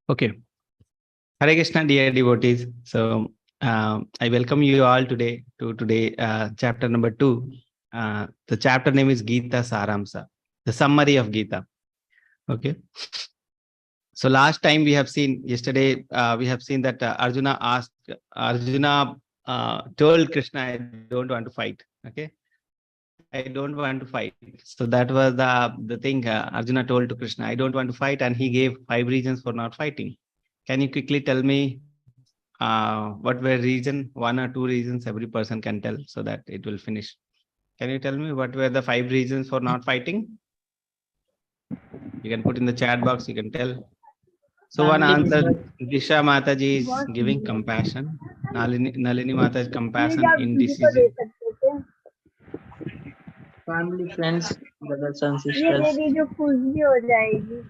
Okay. Hare Krishna, dear devotees. So I welcome you all today to chapter number 2. The chapter name is Gita Saramsa, the summary of Gita. Okay. So last time we have seen, yesterday we have seen that Arjuna told Krishna, I don't want to fight. Okay. I don't want to fight. So that was the thing Arjuna told to Krishna, I don't want to fight. And he gave 5 reasons for not fighting. Can you quickly tell me what were reason, 1 or 2 reasons every person can tell so that it will finish? Can you tell me what were the 5 reasons for not fighting? You can put in the chat box, you can tell. So one answer, Disha Mataji is giving compassion. Nalini Mata is compassion, indecision. Family, friends, brothers and ये sisters. मेरी जो खुश भी हो जाएगी.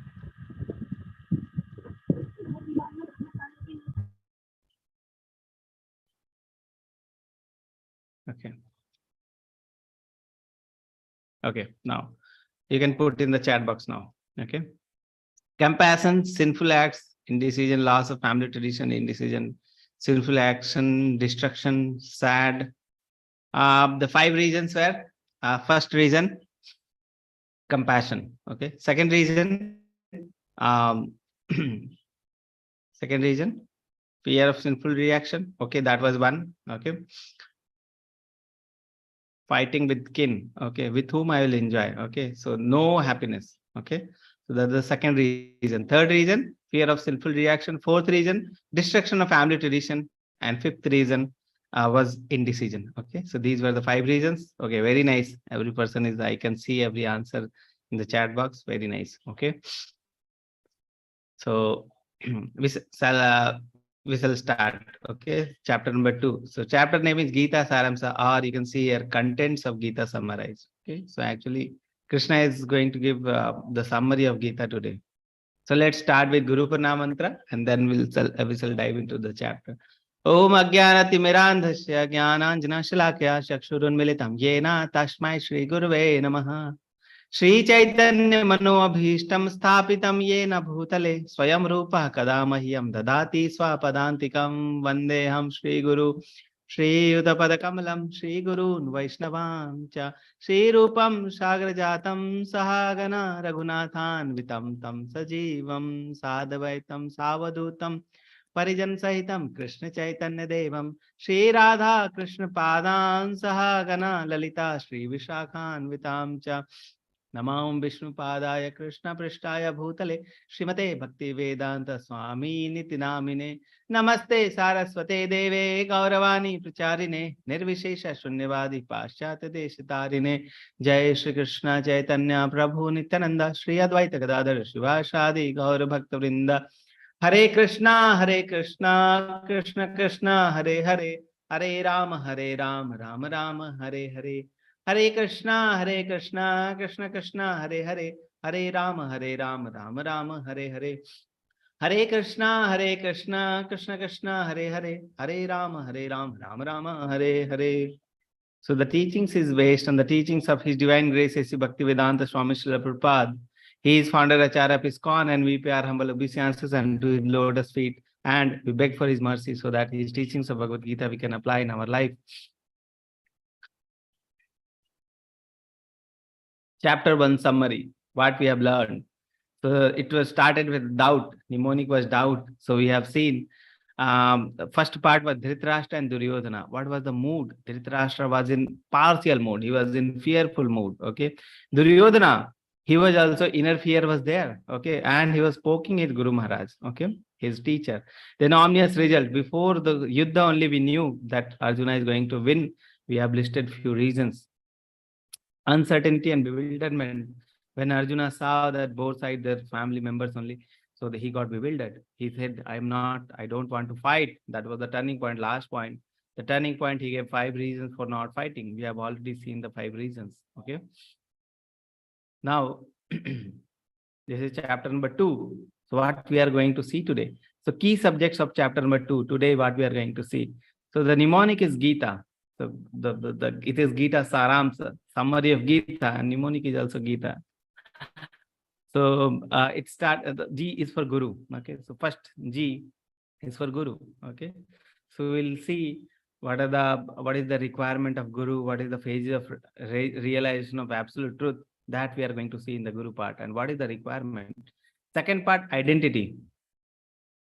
Okay. Okay, now you can put in the chat box now. Okay. Compassion, sinful acts, indecision, loss of family tradition, indecision, sinful action, destruction, sad. The 5 reasons were, first reason, compassion. Okay. Second reason, second reason, fear of sinful reaction. Okay, that was 1. Okay. Fighting with kin. Okay, with whom I will enjoy. Okay, so no happiness. Okay, so that's the second reason. Third reason, fear of sinful reaction. Fourth reason, destruction of family tradition. And fifth reason was indecision. Okay, so these were the 5 reasons. Okay, very nice. Every person is, I can see every answer in the chat box. Very nice. Okay, so we shall start. Okay, chapter number 2. So chapter name is Gita Saramsa, or you can see here contents of Gita summarized. Okay, so actually Krishna is going to give the summary of Gita today. So let's start with Guru Purna mantra, and then we shall dive into the chapter. Om Ajnanatimirandhasya Jnananjana Shalakya Chakshurunmilitam Yena Tasmai Shri Gurave Namaha. Shri Chaitanya मनोभीष्टं स्थापितं येन भूतले स्वयं रूपः कदा मह्यं ददाति स्वपदान्तिकं वन्देऽहं श्रीगुरु श्रीयुतपदकमलं श्रीगुरून् वैष्णवां च श्रीरूपं साग्रजातं सहागण रघुनाथान्वितं तं सजीवं साद्वैतं सावधूतं परिजन सहितं कृष्ण चैतन्य देवं श्री राधा कृष्ण पादान् सहागण ललिता श्री विशाखान्वितां च नमो विष्णुपादाय कृष्ण पृष्ठाय भूतले श्रीमते भक्ति वेदांत स्वामी निति नामिने नमस्ते सारस्वते देवे गौरवाणी प्रचारिणे निर्विशेष शून्यवादी पाश्चात्य देश तारिणे जय श्री कृष्ण चैतन्य प्रभु नित्यानंद श्री अद्वैत गदाधर शिवासादि गौर भक्त वृंद हरे Krishna Krishna Krishna Hare Hare Hare Ram Ram Ram Hare Hare Hare Krishna Krishna Krishna Hare Hare Hare Ram Ram Ram Hare Hare Hare Krishna Krishna Krishna Hare Hare Hare Ram Ram Ram Hare Hare. So the teachings is based on the teachings of His Divine Grace A.C. Bhaktivedanta Swami Srila Prabhupada. He is founder Acharya of ISKCON, and we pay our humble obeisances unto His lotus feet, and we beg for His mercy so that His teachings of Bhagavad Gita we can apply in our life. Chapter 1 summary, what we have learned. So it was started with doubt. Mnemonic was doubt. So we have seen the first part was Dhritarashtra and Duryodhana. What was the mood? Dhritarashtra was in partial mood. He was in fearful mood. Okay. Duryodhana, he was also, inner fear was there. Okay. And he was poking his Guru Maharaj. Okay. His teacher. Then ominous result. Before the Yuddha only we knew that Arjuna is going to win. We have listed few reasons. Uncertainty and bewilderment. When Arjuna saw that both sides, their family members only, so he got bewildered. He said, I don't want to fight. That was the turning point, last point. The turning point, he gave 5 reasons for not fighting. We have already seen the 5 reasons. Okay. Now, this is chapter number 2. So what we are going to see today. So key subjects of chapter number 2. Today, what we are going to see. So the mnemonic is Gita. So it is Gita Saramsa, summary of Gita, and mnemonic is also Gita. So the G is for Guru. Okay, so first G is for Guru. Okay, so we'll see what is the requirement of Guru, what is the phases of realization of absolute truth, that we are going to see in the Guru part, and what is the requirement. Second part, identity.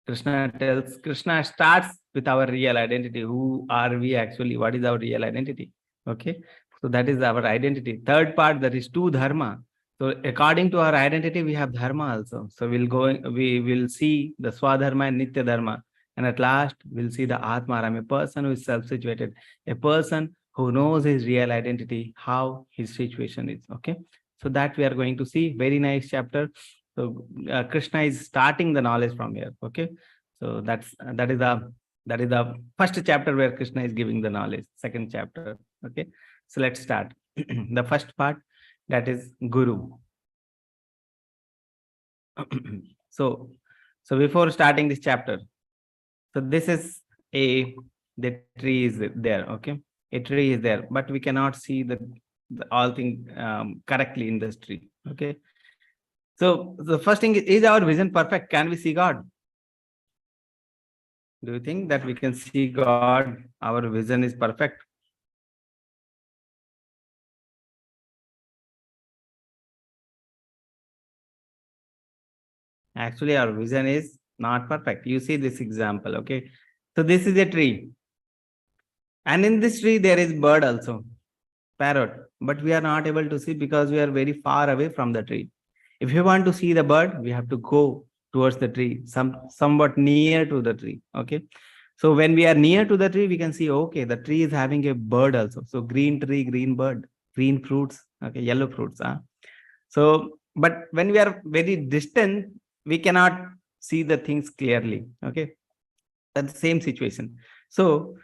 Krishna starts with our real identity. Who are we actually? What is our real identity? Okay, so that is our identity. Third part, that is two dharma. So according to our identity, we have dharma also. So we will see the Swadharma and Nitya Dharma. And at last, we'll see the Atmaram, a person who is self-situated, a person who knows his real identity, how his situation is. Okay, so that we are going to see. Very nice chapter. So Krishna is starting the knowledge from here. Okay, so that is the first chapter where Krishna is giving the knowledge. Second chapter. Okay, so let's start. The first part, that is Guru. so before starting this chapter, so this is the tree is there. Okay, a tree is there, but we cannot see the all thing correctly in this tree. Okay, so the first thing is our vision perfect? Can we see God? Do you think that we can see God? Our vision is perfect? Actually, our vision is not perfect. You see this example. Okay, so this is a tree, and in this tree there is bird also, parrot, but we are not able to see because we are very far away from the tree. If you want to see the bird, we have to go towards the tree, somewhat near to the tree. Okay, so when we are near to the tree, we can see, okay, the tree is having a bird also. So green tree, green bird, green fruits, okay, yellow fruits. So, but when we are very distant, we cannot see the things clearly. Okay, that's the same situation. So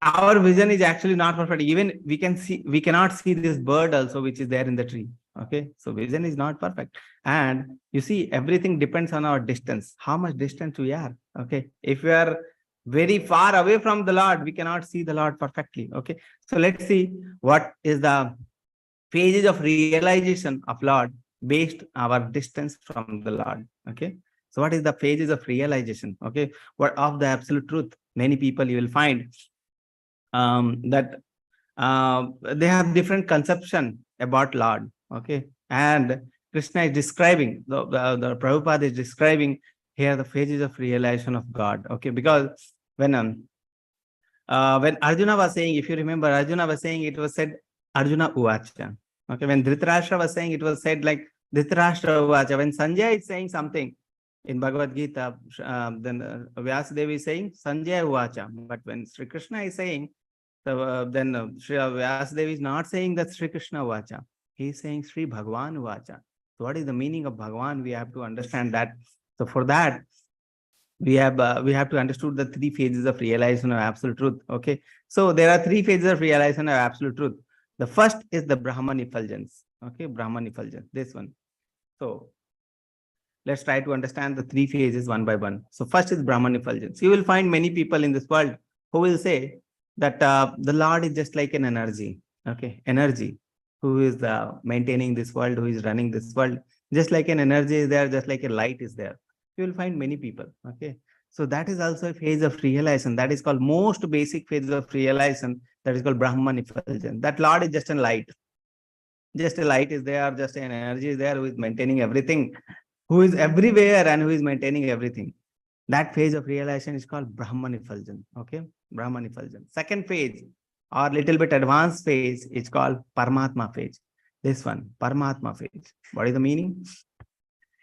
our vision is actually not perfect. Even we cannot see this bird also, which is there in the tree. Okay, so vision is not perfect. And you see, everything depends on our distance, how much distance we are. Okay, if we are very far away from the Lord, we cannot see the Lord perfectly. Okay, so let's see what is the phases of realization of Lord based our distance from the Lord. Okay, so what is the phases of realization? Okay, what of the absolute truth? Many people you will find that they have different conception about Lord. Okay, and Krishna is describing the Prabhupada is describing here the phases of realization of God. Okay, because when Arjuna was saying, if you remember, Arjuna was saying, it was said Arjuna Uvacha. Okay, when Dhritarashtra was saying, it was said like Dhritarashtra Uvacha. When Sanjay is saying something in Bhagavad Gita, then Vyasadeva is saying Sanjay Uvacha. But when Sri Krishna is saying, so then Sri Vyasadeva is not saying that Sri Krishna Uvacha. He is saying Sri Bhagavan Uvacha. So what is the meaning of Bhagavan? We have to understand that. So for that, we have to understand the three phases of realization of absolute truth. Okay, so there are three phases of realization of absolute truth. The first is the Brahman effulgence. Okay, Brahman effulgence, this one. So let's try to understand the three phases one by one. So first is Brahman effulgence. You will find many people in this world who will say that the Lord is just like an energy. Okay, energy, who is maintaining this world, who is running this world. Just like an energy is there, just like a light is there. You will find many people. Okay, so that is also a phase of realization. That is called most basic phase of realization. That is called Brahman effulgence. That Lord is just a light. Just a light is there, just an energy is there who is maintaining everything, who is everywhere and who is maintaining everything. That phase of realization is called Brahman effulgence. Okay, Brahman effulgence. Second phase, or little bit advanced phase, is called Paramatma phase. This one, Paramatma phase. What is the meaning?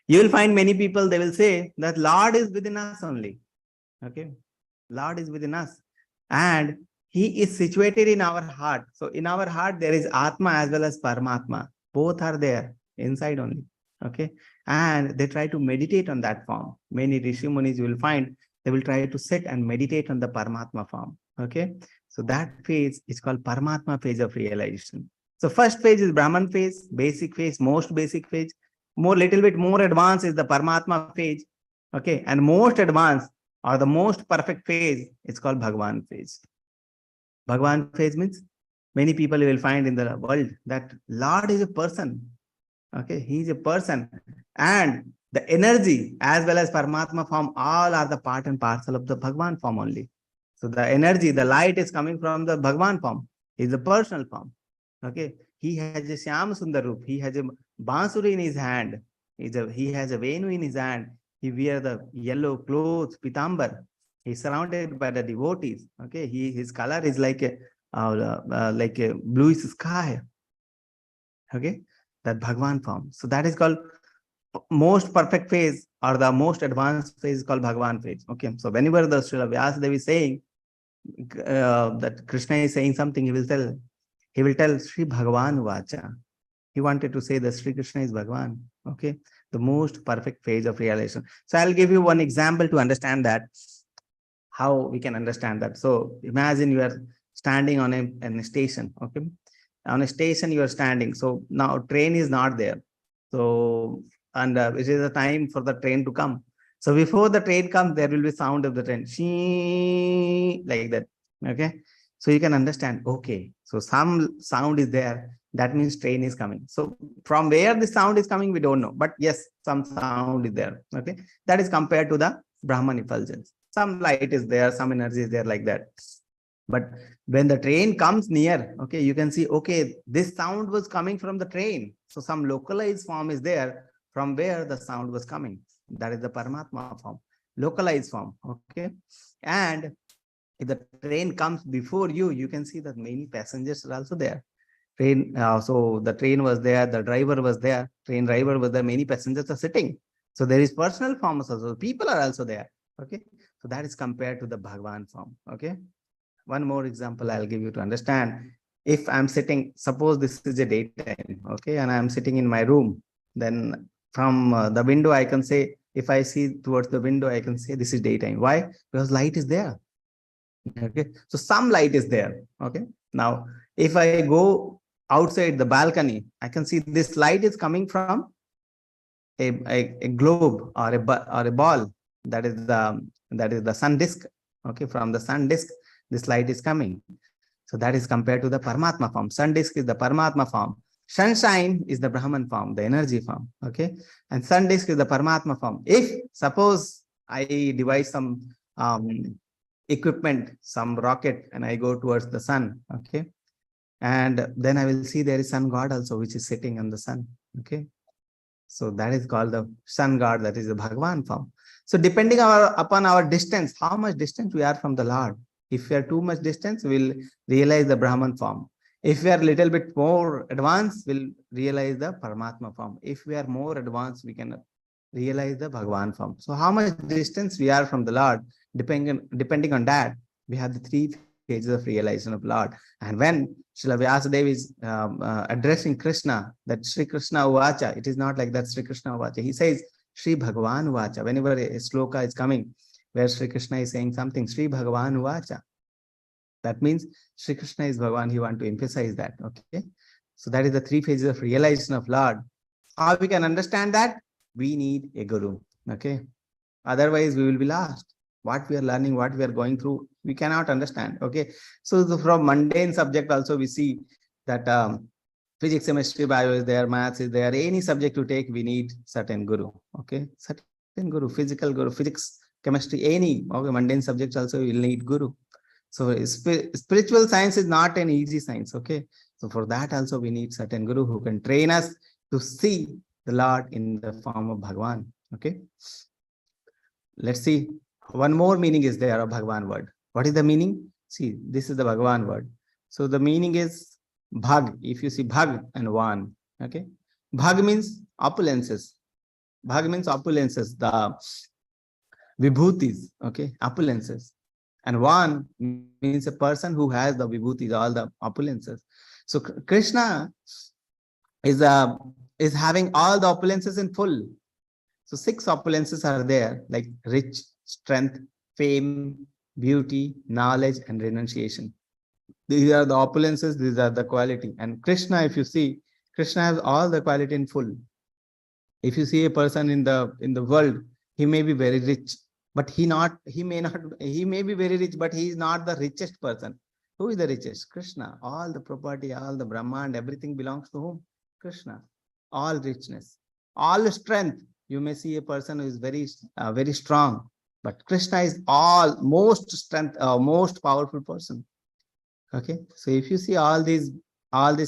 You will find many people, they will say that Lord is within us only. Okay, Lord is within us, and He is situated in our heart. So in our heart, there is Atma as well as Paramatma. Both are there inside only. Okay, and they try to meditate on that form. Many Rishi Munis you will find, they will try to sit and meditate on the Paramatma form. Okay, so that phase is called Paramatma phase of realization. So first phase is Brahman phase, basic phase, most basic phase. Little bit more advanced is the Paramatma phase. Okay, and most advanced or the most perfect phase is called Bhagavan phase. Bhagavan phase means many people you will find in the world that Lord is a person. Okay, he is a person. And the energy as well as Paramatma form, all are the part and parcel of the Bhagwan form only. So the energy, the light is coming from the Bhagwan form. He is a personal form. Okay, he has a Shyam Sundar Roop. He has a Bansuri in his hand. He has a Venu in his hand. He wears the yellow clothes, Pitambar. He's surrounded by the devotees. Okay, his color is like a bluish sky. Okay, that Bhagwan form. So that is called most perfect phase, or the most advanced phase is called Bhagwan phase. Okay, so whenever the Srila Vyasadeva is saying that Krishna is saying something, he will tell Sri Bhagavan Vacha. He wanted to say that Sri Krishna is Bhagavan. Okay, the most perfect phase of realization. So I'll give you one example to understand that, how we can understand that. So imagine you are standing on a station. Okay, on a station you are standing. So now train is not there. So and it is a time for the train to come. So before the train comes, there will be sound of the train, shee, like that. Okay, so you can understand. Okay, so some sound is there. That means train is coming. So from where the sound is coming, we don't know. But yes, some sound is there. Okay, that is compared to the Brahman effulgence. Some light is there, some energy is there, like that. But when the train comes near, okay, you can see, okay, this sound was coming from the train. So some localized form is there from where the sound was coming. That is the Paramatma form, localized form. Okay. And if the train comes before you, you can see that many passengers are also there. So the train was there, the driver was there, train driver was there, many passengers are sitting. So there is personal forms also. People are also there. Okay. So that is compared to the Bhagwan form. Okay. One more example I'll give you to understand. If I'm sitting, suppose this is a daytime, okay, and I'm sitting in my room, then from the window, I can say, if I see towards the window, I can say this is daytime. Why? Because light is there. Okay, so some light is there. Okay, now if I go outside the balcony, I can see this light is coming from a globe or a ball. That is the sun disk. Okay, from the sun disk, this light is coming. So that is compared to the Paramatma form. Sun disk is the Paramatma form. Sunshine is the Brahman form, the energy form. Okay, and sun disk is the Paramatma form. If suppose I devise some equipment, some rocket, and I go towards the sun, okay, and then I will see there is sun god also, which is sitting on the sun. Okay, so that is called the sun god, that is the Bhagwan form. So depending upon our distance, how much distance we are from the Lord. If we are too much distance, we'll realize the Brahman form. If we are a little bit more advanced, we'll realize the Paramatma form. If we are more advanced, we can realize the Bhagwan form. So how much distance we are from the Lord, depending on that, we have the three phases of realization of Lord. And when Srila Vyasadeva is addressing Krishna, that Sri Krishna Uvacha, it is not like that Sri Krishna Uvacha. He says Sri Bhagavan Uvacha. Whenever a sloka is coming, where Sri Krishna is saying something, Sri Bhagavan Uvacha. That means Sri Krishna is Bhagavan. He want to emphasize that. Okay. So that is the three phases of realization of Lord. How we can understand that? We need a guru. Okay. Otherwise, we will be lost. What we are learning, what we are going through, we cannot understand. Okay. So from mundane subject also, we see that physics, chemistry, bio is there, maths is there. Any subject to take, we need certain guru. Okay. Certain guru, physical guru, physics, chemistry, any okay, mundane subjects also will need guru. So spiritual science is not an easy science. Okay. So for that also we need certain guru who can train us to see the Lord in the form of Bhagwan. Okay. Let's see. One more meaning is there of Bhagwan word. What is the meaning? See, this is the Bhagwan word. So the meaning is Bhag. If you see Bhag and Van. Okay. Bhag means opulences. Bhag means opulences, the vibhutis. Okay. Opulences. And Van means a person who has the vibhutis, all the opulences. So Krishna is having all the opulences in full. So 6 opulences are there, like rich, strength, fame, beauty, knowledge, and renunciation. These are the opulences, these are the quality. And Krishna, if you see, Krishna has all the quality in full. If you see a person in the world, he may be very rich, but he may be very rich, but he is not the richest person. Who is the richest? Krishna. All the property, all the Brahman, everything belongs to whom? Krishna. all richness, all strength. You may see a person who is very strong, but Krishna is all most strength, most powerful person. Okay, so if you see all these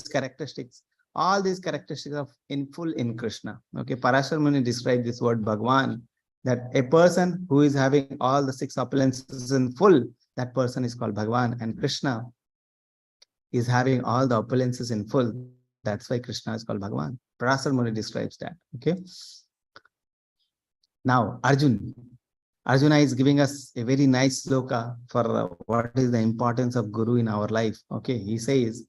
characteristics, all these characteristics of in full in Krishna. Okay, Parashar Muni described this word Bhagwan, that a person who is having all the six opulences in full, that person is called Bhagwan, and Krishna is having all the opulences in full. That's why Krishna is called Bhagwan. Parashar Muni describes that. Okay. Now Arjuna is giving us a very nice sloka for what is the importance of Guru in our life. Okay, he says,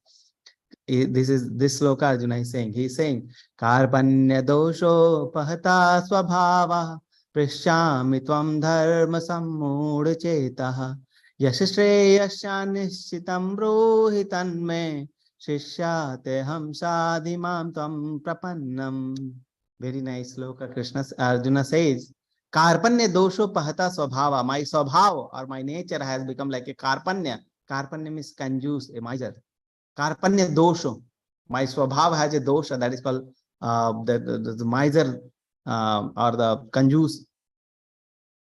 this sloka Arjuna is saying. He is saying, Karpanya dosho pahata swabhava prishyami tvam dharma sammudha chetaha yashashreyasya nishchitam brohitan me shishyate ham sadhimam tvam prapannam. Very nice sloka. Arjuna says, Karpanya dosho pahata swabhava. My swabhav or my nature has become like a karpanya. Karpanya means conjuice, a miser. Karpanya dosho. My swabhav has a dosha, that is called the miser or the conjuice.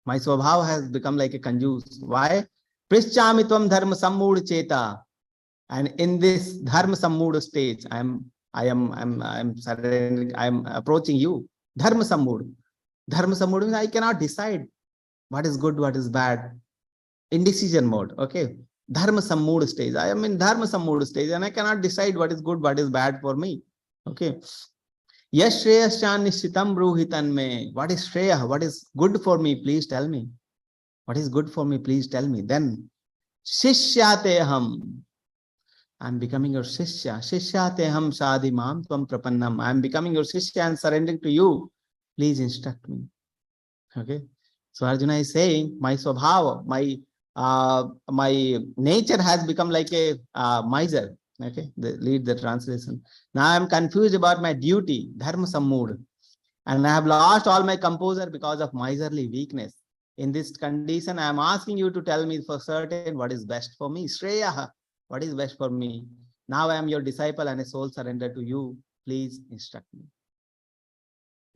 My swabhav has become like a conjuice. Why? Prishchamitvam dharma sammudha cheta. And in this dharma sammudha stage, I am approaching you. Dharma sammudha. Dharma sammudha means I cannot decide what is good, what is bad. Indecision mode. Okay. Dharma sammudha stage. I am in dharma sammudha stage and I cannot decide what is good, what is bad for me. Okay. Yash shreyasya nishchitam bruhitan me. What is shreya? What is good for me? Please tell me. What is good for me? Please tell me. Then shishyate ham. I am becoming your shishya. Shishyate ham sadhimam tvam prapannam. I am becoming your shishya and surrendering to you. Please instruct me. Okay. So Arjuna is saying, my swabhava, my nature has become like a miser. Okay. Lead the translation. Now I am confused about my duty, dharma sammudha. And I have lost all my composure because of miserly weakness. In this condition, I am asking you to tell me for certain what is best for me. Shreya. What is best for me? Now I am your disciple and a soul surrender to you. Please instruct me.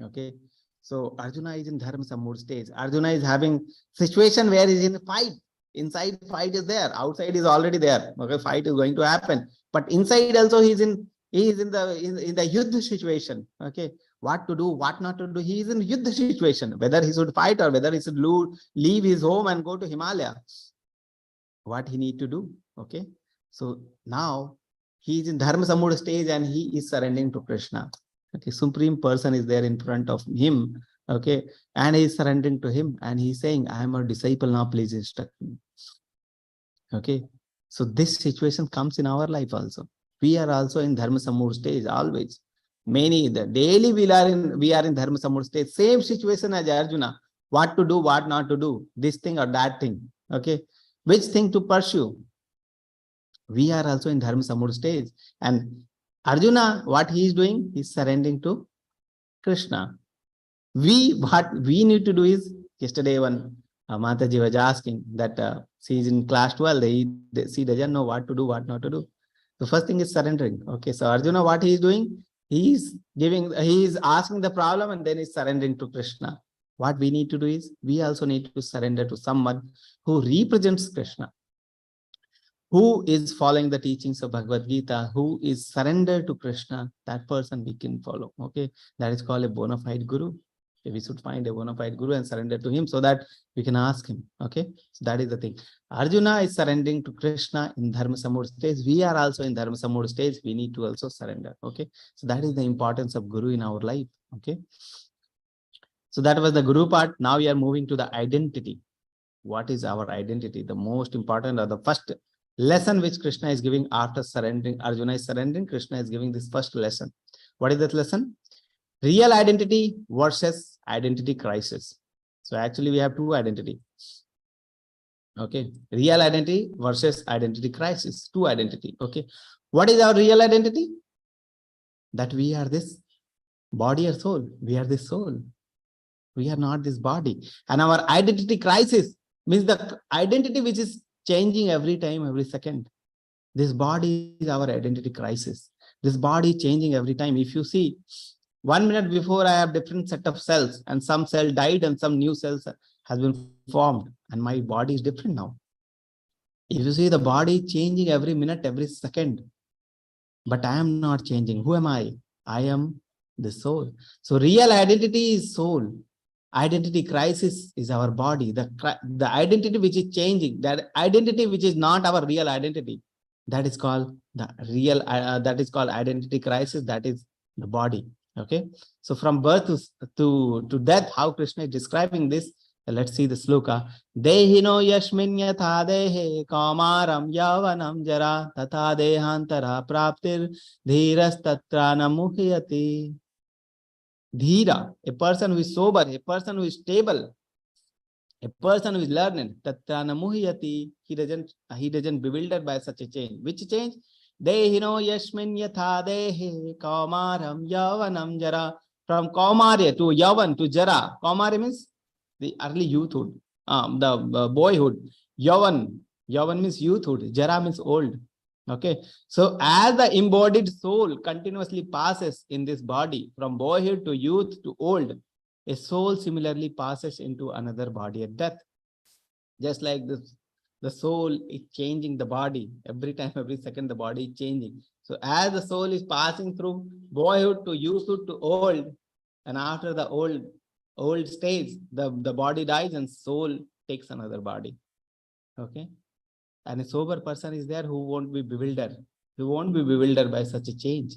Okay. So Arjuna is in dharma sammudha stage. Arjuna is having situation where he is in a fight. Inside fight is there. Outside is already there. Okay, fight is going to happen. But inside also he is in the yuddha situation. Okay. What to do, what not to do. He is in yuddha situation. Whether he should fight or whether he should leave his home and go to Himalaya. What he need to do. Okay. So now he is in dharma sammudha stage and he is surrendering to Krishna. Okay, supreme person is there in front of him. Okay, and he is surrendering to him and he is saying, I am a disciple now, please instruct me. Okay, so this situation comes in our life also. We are also in dharma sammudha stage always. Daily we are in dharma sammudha stage. Same situation as Arjuna. What to do, what not to do, this thing or that thing. Okay, which thing to pursue. We are also in dharma sammudha stage. And Arjuna, what he is doing, he is surrendering to Krishna. What we need to do is, yesterday when Mataji was asking that she is in class 12, she doesn't know what to do, what not to do. The first thing is surrendering. Okay, so Arjuna, what he is doing, he is asking the problem and then is surrendering to Krishna. What we need to do is, we also need to surrender to someone who represents Krishna, who is following the teachings of Bhagavad Gita, who is surrendered to Krishna. That person we can follow. Okay, that is called a bona fide guru. Okay, we should find a bona fide guru and surrender to him so that we can ask him. Okay, so that is the thing. Arjuna is surrendering to Krishna in dharma sammudha stage. We are also in dharma sammudha stage. We need to also surrender. Okay, so that is the importance of guru in our life. Okay, so that was the guru part. Now we are moving to the identity. What is our identity? The most important or the first lesson which Krishna is giving after surrendering. Arjuna is surrendering. Krishna is giving this first lesson. What is that lesson? Real identity versus identity crisis. So actually we have two identity. Okay. Real identity versus identity crisis. Two identity. Okay. What is our real identity? That we are this body or soul. We are this soul. We are not this body. And our identity crisis means the identity which is changing every time, every second. This body is our identity crisis. This body changing every time. If you see, 1 minute before, I have different set of cells, and some cell died and some new cells has been formed, and my body is different now. If you see the body changing every minute, every second, but I am not changing. Who am I? I am the soul. So real identity is soul. Identity crisis is our body. The identity which is changing, that identity which is not our real identity, that is called the real, that is called identity crisis. That is the body. Okay. So from birth to death, how Krishna is describing this, let's see the sloka. Dehino yashmin yatha dehe kamaram yavanam jara tatha dehantara praptir dhiras tatra namuhyati. Dhira, a person who is sober, a person who is stable, a person who is learned, tatra namuhyati, he doesn't bewildered by such a change. Which change? Dehino yashmin yatha dehe kamaram yavanam jara. From kaumarya to yavan to jara. Kaumarya means the early youthhood, the boyhood. Yavan means youthhood. Jara means old. Okay, so as the embodied soul continuously passes in this body from boyhood to youth to old, a soul similarly passes into another body at death. Just like this, the soul is changing the body every time, every second, the body is changing. So as the soul is passing through boyhood to youthhood to old, and after the old stage, the body dies and soul takes another body. Okay. And a sober person is there who won't be bewildered. Who won't be bewildered by such a change.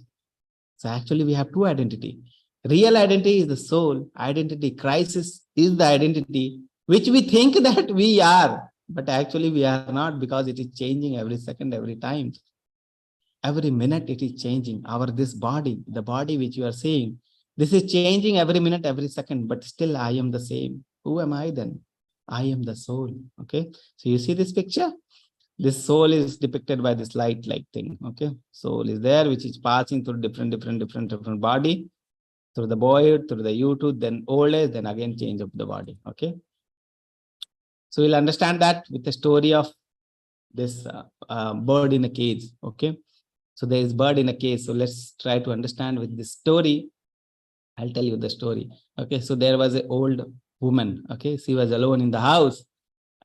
So actually we have two identity. Real identity is the soul. Identity crisis is the identity which we think that we are, but actually we are not, because it is changing every second, every time. Every minute it is changing. This body, the body which you are seeing, this is changing every minute, every second, but still I am the same. Who am I then? I am the soul. Okay. So you see this picture? This soul is depicted by this light-like thing. Okay. Soul is there, which is passing through different body, through the boyhood, through the youthhood, then old age, then again change of the body. Okay. So we'll understand that with the story of this bird in a cage. Okay. So there is bird in a cage. So let's try to understand with this story. I'll tell you the story. Okay. So there was an old woman. Okay. She was alone in the house,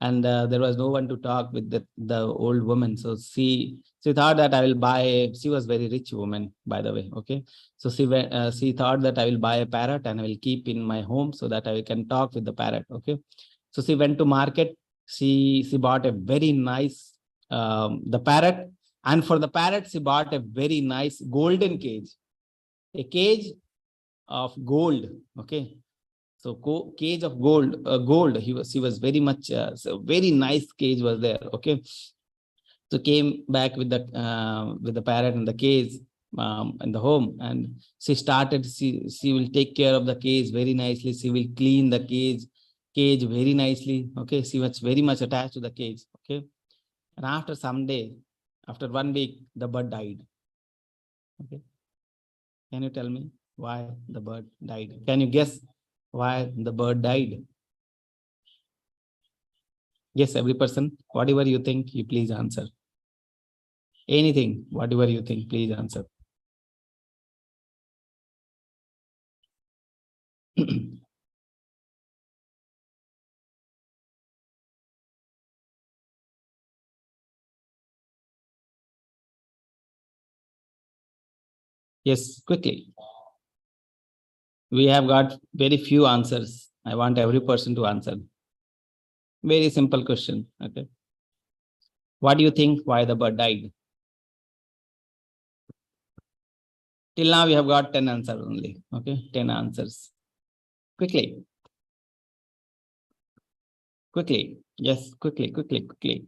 and there was no one to talk with the old woman. So she thought that I will buy. She was very rich woman, by the way. Okay. So she thought that I will buy a parrot and I will keep in my home so that I can talk with the parrot. Okay. So she went to market. She bought a very nice the parrot, and for the parrot she bought a very nice golden cage, a cage of gold. Okay. So cage of gold, she was very much, so very nice cage was there. Okay. So came back with the parrot and the cage in the home, and she started, she will take care of the cage very nicely. She will clean the cage very nicely. Okay. She was very much attached to the cage. Okay. And after some day, after 1 week, the bird died. Okay. Can you tell me why the bird died? Can you guess why the bird died? Yes, every person, whatever you think, you please answer. Anything, whatever you think, please answer. Yes, quickly. We have got very few answers. I want every person to answer. Very simple question. Okay. What do you think why the bird died? Till now we have got 10 answers only. Okay, 10 answers. Quickly. Quickly. Yes, quickly.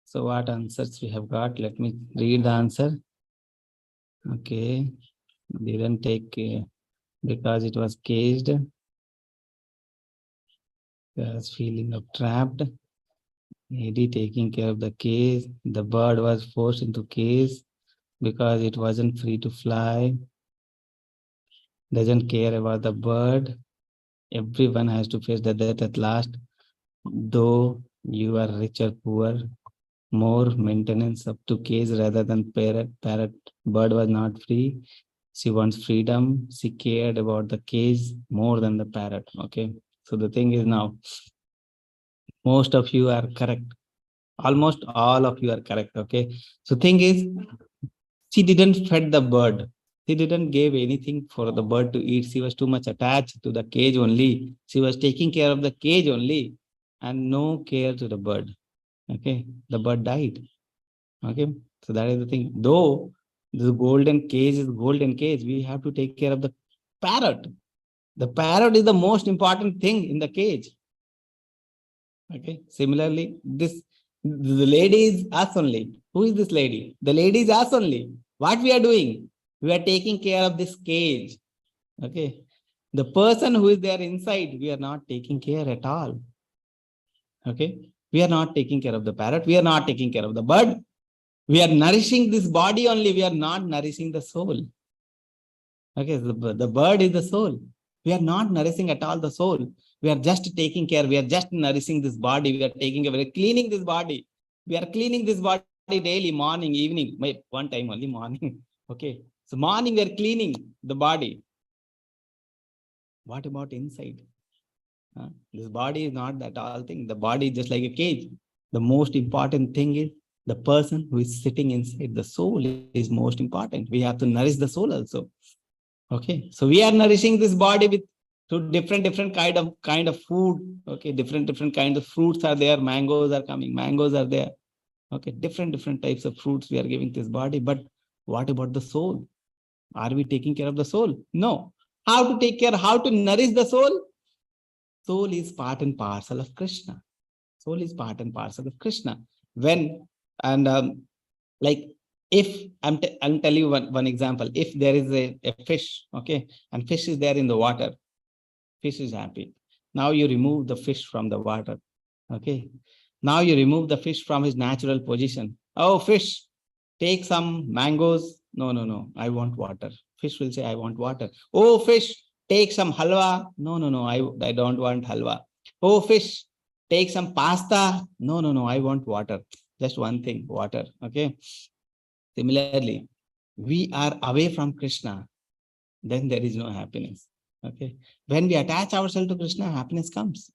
So what answers we have got? Let me read the answer. Okay. Didn't take because it was caged. There's feeling of trapped. Maybe taking care of the cage. The bird was forced into cage because it wasn't free to fly. Doesn't care about the bird. Everyone has to face the death at last. Though you are rich or poor, more maintenance up to cage rather than parrot. Bird was not free. She wants freedom. She cared about the cage more than the parrot. Okay. So the thing is now, most of you are correct. Almost all of you are correct. Okay. So thing is, she didn't fed the bird. She didn't give anything for the bird to eat. She was too much attached to the cage only. She was taking care of the cage only and no care to the bird. Okay. The bird died. Okay. So that is the thing. Though the golden cage is golden cage, we have to take care of the parrot. The parrot is the most important thing in the cage. Okay. Similarly, the lady is us only. Who is this lady? The lady is us only. What we are doing? We are taking care of this cage. Okay. The person who is there inside, we are not taking care at all. Okay. We are not taking care of the parrot. We are not taking care of the bird. We are nourishing this body only. We are not nourishing the soul. Okay. The bird is the soul. We are not nourishing at all the soul. We are just taking care. We are just nourishing this body. We are taking care. We are cleaning this body. We are cleaning this body daily, morning, evening. One time only morning. Okay. So morning we are cleaning the body. What about inside? This body is not that all thing. The body is just like a cage. The most important thing is the person who is sitting inside. The soul is most important. We have to nourish the soul also. Okay. So we are nourishing this body with through different kind of food. Okay. Different kinds of fruits are there. Mangoes are coming. Mangoes are there. Okay. Different types of fruits we are giving this body. But what about the soul? Are we taking care of the soul? No. How to take care? How to nourish the soul? Soul is part and parcel of Krishna. Soul is part and parcel of Krishna. When and like if I'll tell you one example. If there is a fish, okay, and fish is there in the water, fish is happy. Now you remove the fish from the water. Okay. Now you remove the fish from his natural position. Oh, fish, take some mangoes. No. I want water. Fish will say, I want water. Oh, fish, take some halwa. No. I don't want halwa. Oh, fish, take some pasta. No. I want water. Just one thing, water. Okay. Similarly, we are away from Krishna, then there is no happiness. Okay. When we attach ourselves to Krishna, happiness comes.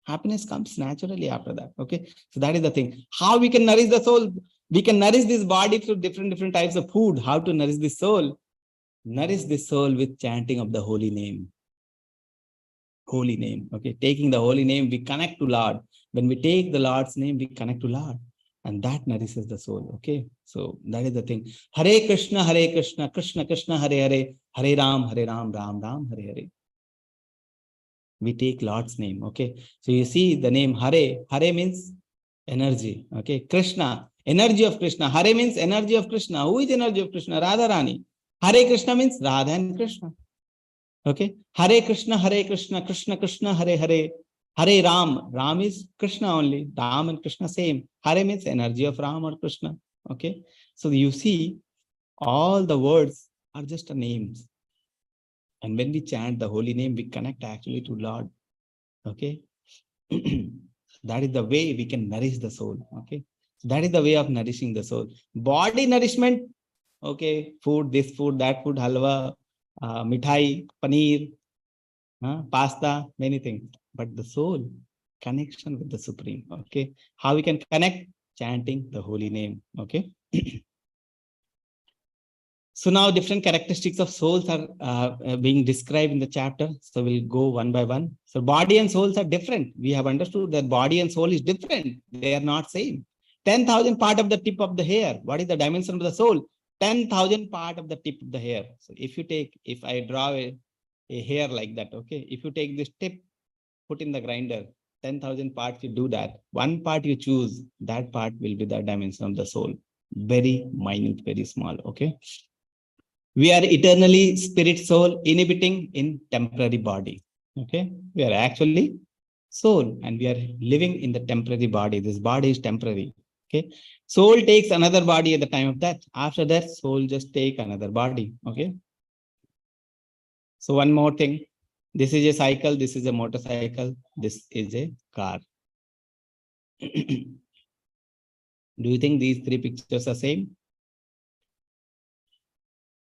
Happiness comes naturally after that. Okay. So that is the thing. How we can nourish the soul? We can nourish this body through different types of food. How to nourish the soul? Nourish the soul with chanting of the holy name. Holy name. Okay. Taking the holy name, we connect to Lord. When we take the Lord's name, we connect to Lord. And that nourishes the soul. Okay. So that is the thing. Hare Krishna, Krishna Krishna, Hare Hare, Hare Ram, Ram Ram, Hare Hare. We take Lord's name. Okay. So you see the name Hare. Hare means energy. Okay. Krishna, energy of Krishna. Hare means energy of Krishna. Who is energy of Krishna? Radharani. Hare Krishna means Radha and Krishna. Okay. Hare Krishna, Krishna Krishna, Hare Hare. Hare Ram. Ram is Krishna only. Ram and Krishna same. Hare means energy of Ram or Krishna. Okay. So you see, all the words are just names. And when we chant the holy name, we connect actually to Lord. Okay. That is the way we can nourish the soul. Okay. So that is the way of nourishing the soul. Body nourishment. Okay. Food, this food, that food, halwa, mithai, paneer, pasta, many things. But the soul, connection with the Supreme. Okay. How we can connect? Chanting the holy name. Okay. So now different characteristics of souls are being described in the chapter. So we'll go one by one. So body and souls are different. We have understood that body and soul is different. They are not same. 10,000 part of the tip of the hair. What is the dimension of the soul? 10,000 part of the tip of the hair. So if I draw a hair like that, okay. If you take this tip, put in the grinder, 10,000 parts, you do that. One part you choose, that part will be the dimension of the soul. Very minute, very small, okay. We are eternally spirit soul inhibiting in temporary body. Okay. We are actually soul and we are living in the temporary body. This body is temporary. Okay. Soul takes another body at the time of death. After that, soul just take another body. Okay. So one more thing. This is a cycle. This is a motorcycle. This is a car. Do you think these three pictures are same?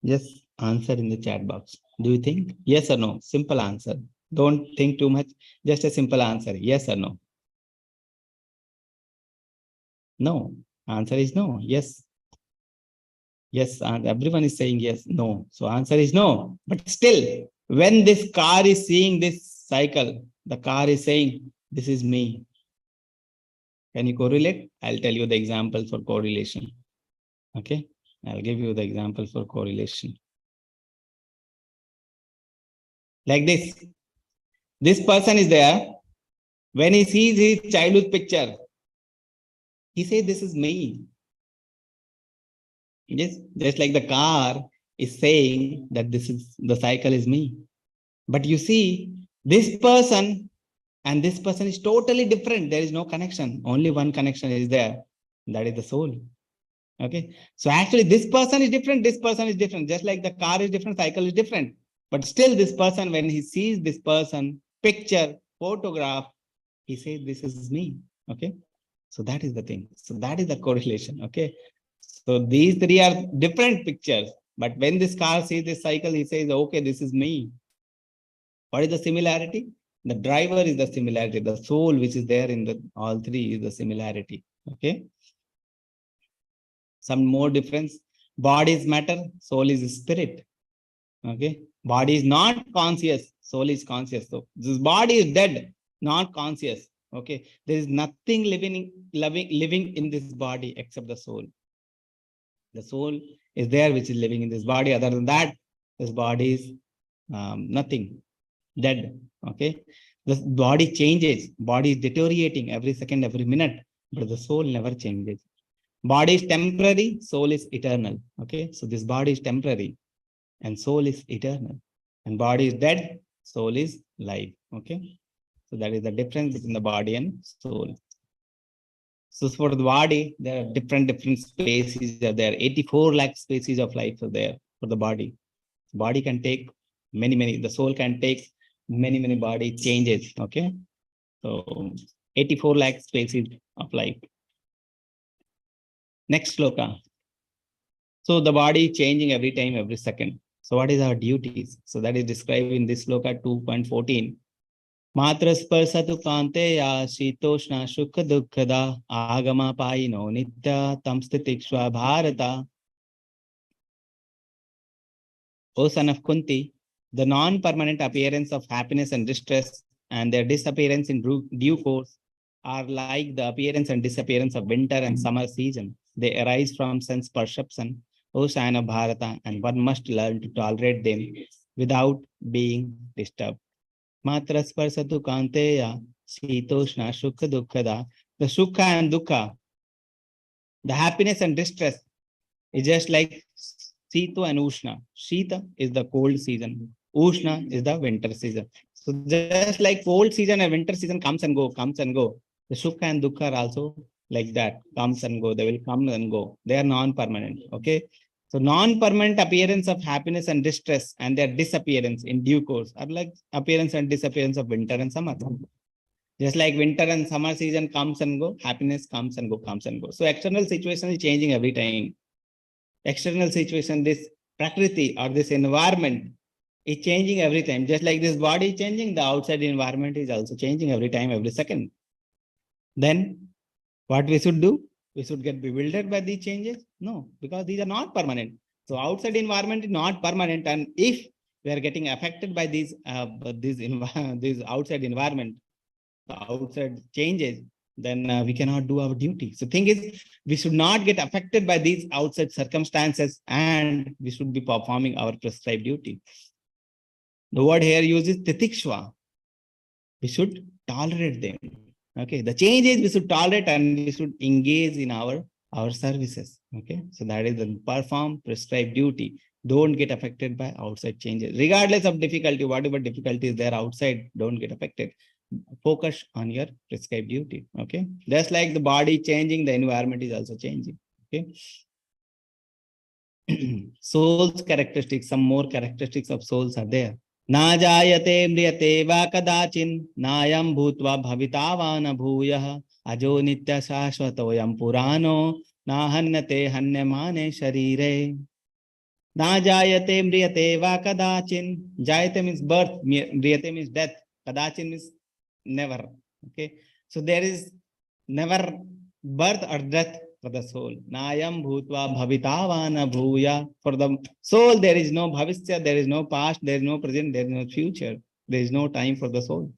Yes. Answer in the chat box. Do you think? Yes or no? Simple answer. Don't think too much. Just a simple answer. Yes or no? No. Answer is no. Yes. Yes. And everyone is saying yes. No. So answer is no. But still, when this car is seeing this cycle, the car is saying, this is me. Can you correlate? I'll tell you the example for correlation. Okay. I'll give you the example for correlation. Like this. This person is there. When he sees his childhood picture, he says, this is me. Yes, just like the car is saying that this is the cycle is me. But you see, this person and this person is totally different. There is no connection. Only one connection is there. That is the soul. Okay. So actually, this person is different. This person is different. Just like the car is different, cycle is different. But still, this person, when he sees this person, picture, photograph, he says, this is me. Okay. So that is the thing. So that is the correlation. Okay. So these three are different pictures. But when this car sees this cycle, he says, okay, this is me. What is the similarity? The driver is the similarity. The soul which is there in the all three is the similarity. Okay. Some more difference. Body is matter, soul is spirit. Okay. Body is not conscious, soul is conscious. So this body is dead, not conscious. Okay. There is nothing living in this body except the soul. The soul is there which is living in this body. Other than that, this body is nothing, dead. Okay. The body changes. Body is deteriorating every second, every minute, but the soul never changes. Body is temporary, soul is eternal. Okay. So this body is temporary and soul is eternal. And body is dead, soul is life. Okay. So that is the difference between the body and soul. So for the body, there are different species are there. 84 lakh species of life are there for the body. Body can take many, the soul can take many body changes. Okay. So 84 lakh species of life. Next sloka. So the body changing every time, every second. So what is our duties? So that is described in this sloka 2.14. Matra sparsatu kanteya shitoshna shukha dukkada agama payino nitya tamstitikshva bharata. O son of Kunti, the non-permanent appearance of happiness and distress and their disappearance in due course are like the appearance and disappearance of winter and summer season. They arise from sense perception, O son of Bharata, and one must learn to tolerate them without being disturbed. Matra sparsatu kanteya shitoshna shukha dukkada. The sukha and dukkha, the happiness and distress is just like Sita and Ushna. Shita is the cold season. Ushna is the winter season. So just like cold season and winter season comes and go. The Sukha and Dukkha are also like that. Comes and go. They will come and go. They are non-permanent. Okay. So non-permanent appearance of happiness and distress and their disappearance in due course are like appearance and disappearance of winter and summer. Just like winter and summer season comes and go, happiness comes and go. So external situation is changing every time. External situation, this prakriti or this environment is changing every time. Just like this body is changing, the outside environment is also changing every time, every second. Then what we should do? We should get bewildered by these changes? No, because these are not permanent. So outside environment is not permanent. And if we are getting affected by these outside environment, the outside changes, then we cannot do our duty. So thing is, we should not get affected by these outside circumstances and we should be performing our prescribed duty. The word here uses titikshva. We should tolerate them. Okay. The changes we should tolerate and we should engage in our services. Okay. So that is the perform prescribed duty. Don't get affected by outside changes. Regardless of difficulty, whatever difficulty is there outside, don't get affected. Focus on your prescribed duty. Okay. Just like the body changing, the environment is also changing. Okay. Soul's characteristics, some more characteristics of souls are there. Na jayate mriyate va kadachin nayam bhutva bhavitavana bhuyah ajo nitya shashvatoyam purano na hanyate hanyamane sharire. Na jayate mriyate va kadachin. Jayate means birth, mriyate means death, kadachin means never. Okay, so there is never birth or death for the soul. Nayam bhutva bhavitavana bhuya. For the soul, there is no bhavishya, there is no past, there is no present, there is no future. There is no time for the soul.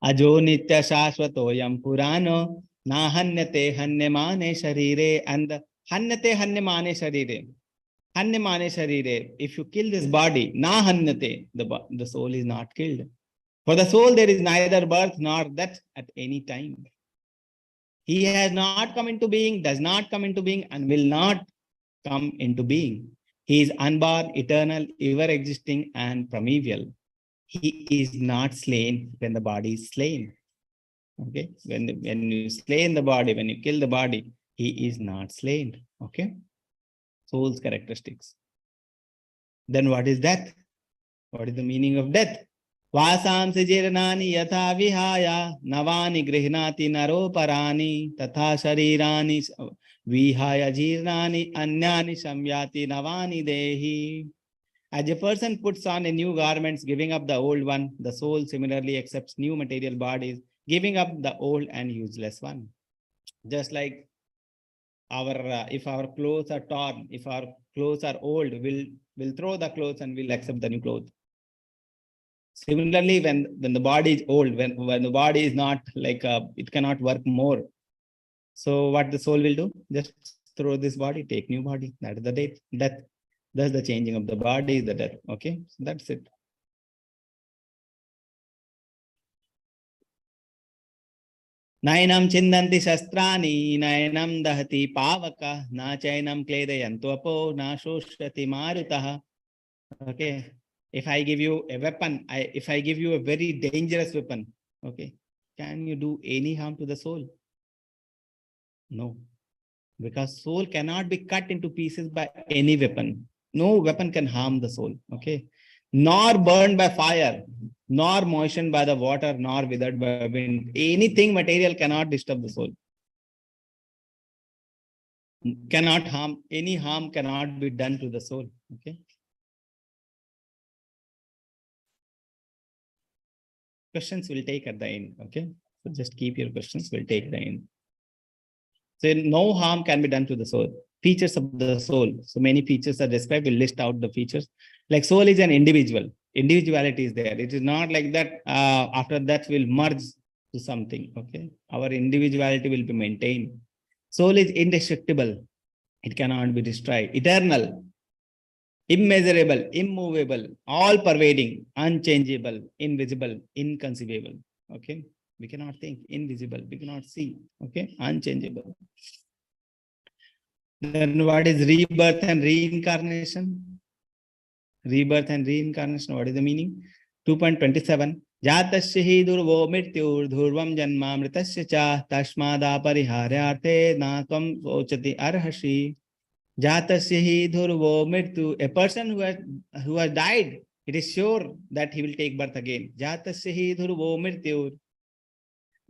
Ajo nitya shashvatoyam purano na hanyate hanyamane sharire. And hanyate hanyamane sharire. Hanyamane sharire. If you kill this body, na hanyate, the soul is not killed. For the soul, there is neither birth nor death at any time. He has not come into being, does not come into being, and will not come into being. He is unborn, eternal, ever existing, and primeval. He is not slain when the body is slain. Okay, when you slay the body, when you kill the body, he is not slain. Okay, soul's characteristics. Then what is death? What is the meaning of death? Vasamsi jirnani yatha vihaya navani grihnati naro parani tatha sharirani vihaya jirnani anyani samyati navani dehi. As a person puts on a new garments, giving up the old one, the soul similarly accepts new material bodies, giving up the old and useless one. Just like our if our clothes are torn, if our clothes are old, we'll throw the clothes and we'll accept the new clothes. Similarly, when the body is old, when the body is not like it cannot work more. So what the soul will do? Just throw this body, take new body. That is the death. That's the changing of the body, the death. Okay, so that's it. Nainam chindanti shastrani, nainam dahati pavaka, na chainam kledayantu na shoshati marutaha. Okay, if I give you a weapon, if I give you a very dangerous weapon, okay, can you do any harm to the soul? No, because soul cannot be cut into pieces by any weapon. No weapon can harm the soul. Okay, nor burned by fire, nor moistened by the water, nor withered by wind. Anything material cannot disturb the soul. Cannot harm, any harm cannot be done to the soul. Okay. Questions will take at the end. Okay. So just keep your questions, we'll take the end. So no harm can be done to the soul. Features of the soul. So many features are described. We'll list out the features. Like soul is an individual. Individuality is there. It is not like that after that we'll merge to something. Okay. Our individuality will be maintained. Soul is indestructible. It cannot be destroyed. Eternal, immeasurable, immovable, all pervading, unchangeable, invisible, inconceivable. Okay. We cannot think, invisible, we cannot see. Okay. Unchangeable. Then what is rebirth and reincarnation? Rebirth and reincarnation, what is the meaning? 2.27. Jatasya hi durvo mrityur dhurvam janma mritasya cha tashmada pariharyarthe na tvam sochati arhashi. Jatasya hi dhurvo mrityu. A person who has died, it is sure that he will take birth again. Jatasya hi dhurvo mrityur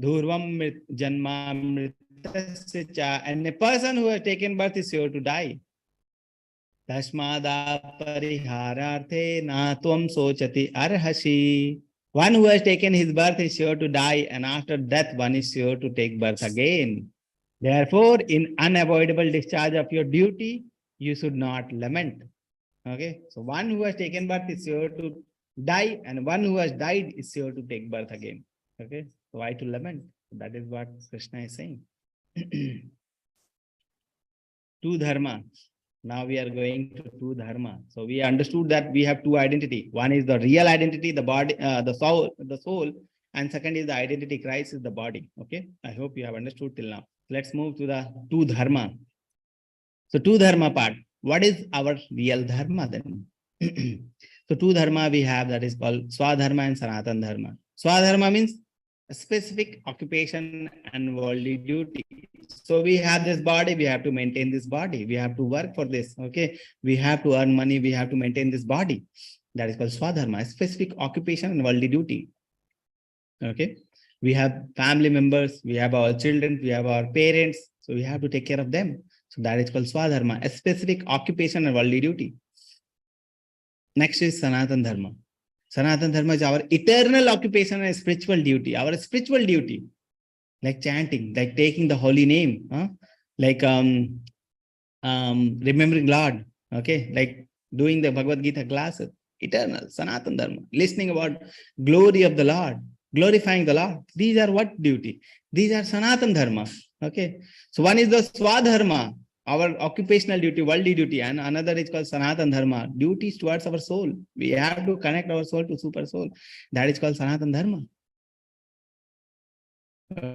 dhurvam janma mritasya cha. And a person who has taken birth is sure to die. Tashmada parihararthe na tvam sochati arhashi. One who has taken his birth is sure to die, and after death, one is sure to take birth again. Therefore, in unavoidable discharge of your duty, you should not lament. Okay, so one who has taken birth is sure to die, and one who has died is sure to take birth again. Okay, so why to lament? That is what Krishna is saying. Two dharma. Now we are going to two dharma. So we understood that we have two identity. One is the real identity, the body, the soul, and second is the identity Christ is the body. Okay, I hope you have understood till now. Let's move to the two dharma. So two dharma part. What is our real dharma then? So two dharma we have, that is called Swadharma and Sanatan Dharma. Swadharma means a specific occupation and worldly duty. So we have this body, we have to maintain this body. We have to work for this. Okay, we have to earn money, we have to maintain this body. That is called Swadharma, a specific occupation and worldly duty. Okay, we have family members, we have our children, we have our parents. So we have to take care of them. So that is called Swadharma, a specific occupation and worldly duty. Next is Sanatan Dharma. Sanatan Dharma is our eternal occupation and spiritual duty, our spiritual duty, like chanting, like taking the holy name, like remembering Lord, okay, like doing the Bhagavad Gita classes, eternal, Sanatan Dharma, listening about glory of the Lord, glorifying the Lord. These are what duty? These are Sanatan Dharma, okay. So one is the Swadharma, our occupational duty, worldly duty, and another is called Sanatan Dharma, duties towards our soul. We have to connect our soul to super soul. That is called Sanatan Dharma.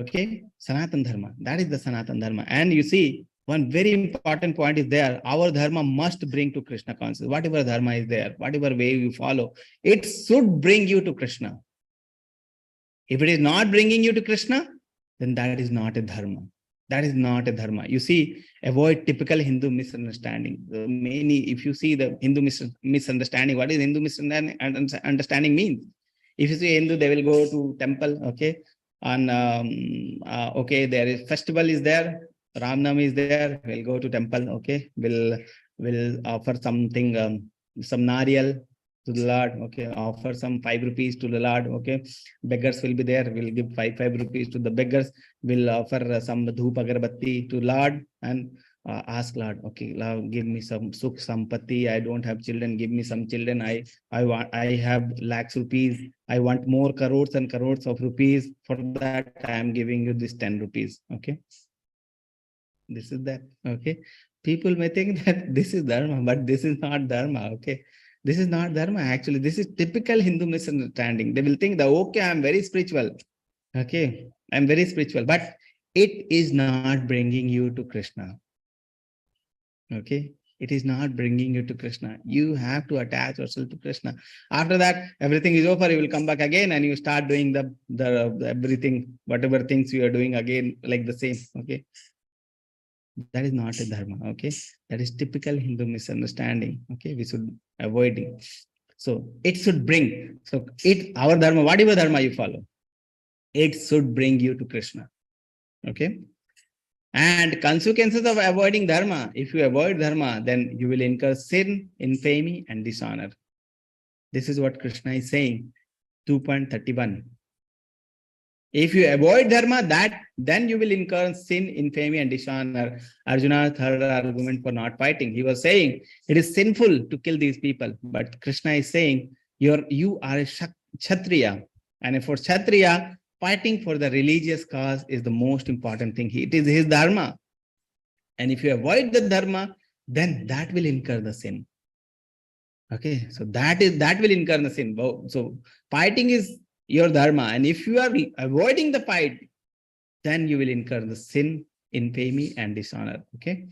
Okay, Sanatan Dharma. That is the Sanatan Dharma. And you see, one very important point is there. Our dharma must bring to Krishna consciousness. Whatever dharma is there, whatever way you follow, it should bring you to Krishna. If it is not bringing you to Krishna, then that is not a dharma. That is not a dharma. You see, avoid typical Hindu misunderstanding. If you see the Hindu misunderstanding, what is Hindu misunderstanding means? If you see Hindu, they will go to temple, okay, and okay, there is festival is there, Ramnami is there, we'll go to temple, okay, we'll offer something, some nariyal to the Lord, okay, offer some 5 rupees to the Lord, okay, beggars will be there, we'll give 5 rupees to the beggars, we'll offer some dhoop agarbatti to Lord, and ask Lord, okay, Lord, give me some sukh sampatti, I don't have children, give me some children, I have lakhs rupees, I want more crores and crores of rupees, for that I am giving you this 10 rupees, okay. This is that, okay. People may think that this is dharma, but this is not dharma, okay. This is not dharma, actually. This is typical Hindu misunderstanding. They will think that, okay, I'm very spiritual. Okay, I'm very spiritual, but it is not bringing you to Krishna. Okay, it is not bringing you to Krishna. You have to attach yourself to Krishna. After that, everything is over. You will come back again and you start doing the everything, whatever things you are doing again, like the same. Okay. That is not a dharma, okay? That is typical Hindu misunderstanding, okay? We should avoid it. So it should bring, so our dharma, whatever dharma you follow, it should bring you to Krishna, okay? And consequences of avoiding dharma, if you avoid dharma, then you will incur sin, infamy, and dishonor. This is what Krishna is saying, 2.31. If you avoid dharma, then you will incur sin, infamy, and dishonor. Arjuna's third argument for not fighting. He was saying it is sinful to kill these people, but Krishna is saying you are a Kshatriya, and for Kshatriya, fighting for the religious cause is the most important thing. It is his dharma, and if you avoid the dharma, then that will incur the sin. Okay, so that will incur the sin. So fighting is your dharma, and if you are avoiding the fight, then you will incur the sin, infamy, and dishonor. Okay.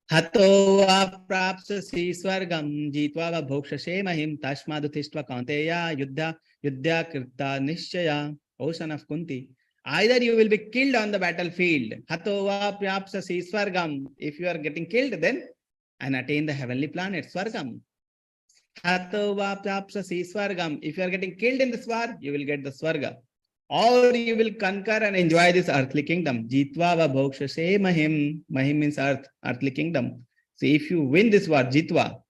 Hato va prapsasi swargam jitva va bhokshase mahim tashmaduthishtva kanteya yuddha kirta nishchaya. Ocean of Kunti. Either you will be killed on the battlefield. Hato va prapsasi swargam. If you are getting killed, then and attain the heavenly planet, Swargam. If you are getting killed in the swar, you will get the Swarga. Or you will conquer and enjoy this earthly kingdom. Jitva va bhokshase mahim. Mahim means earth, earthly kingdom. So if you win this war, Jitva,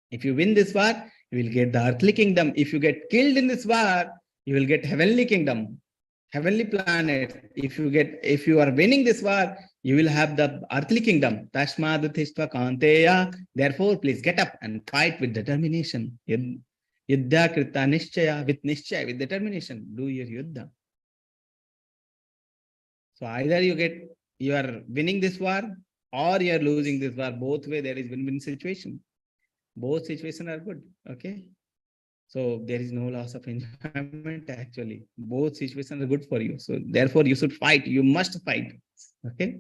if you win this war, you will get the earthly kingdom. If you get killed in this war, you will get heavenly kingdom, heavenly planet. If you are winning this war, you will have the earthly kingdom. Tashmaduthishtva kanteya. Therefore, please get up and fight with determination. Yuddha krita nishchaya, with nishchaya, with determination. Do your yuddha. So either you are winning this war or you are losing this war. Both way there is win-win situation. Both situations are good. Okay. So there is no loss of enjoyment actually. Both situations are good for you. So therefore you should fight. You must fight. Okay.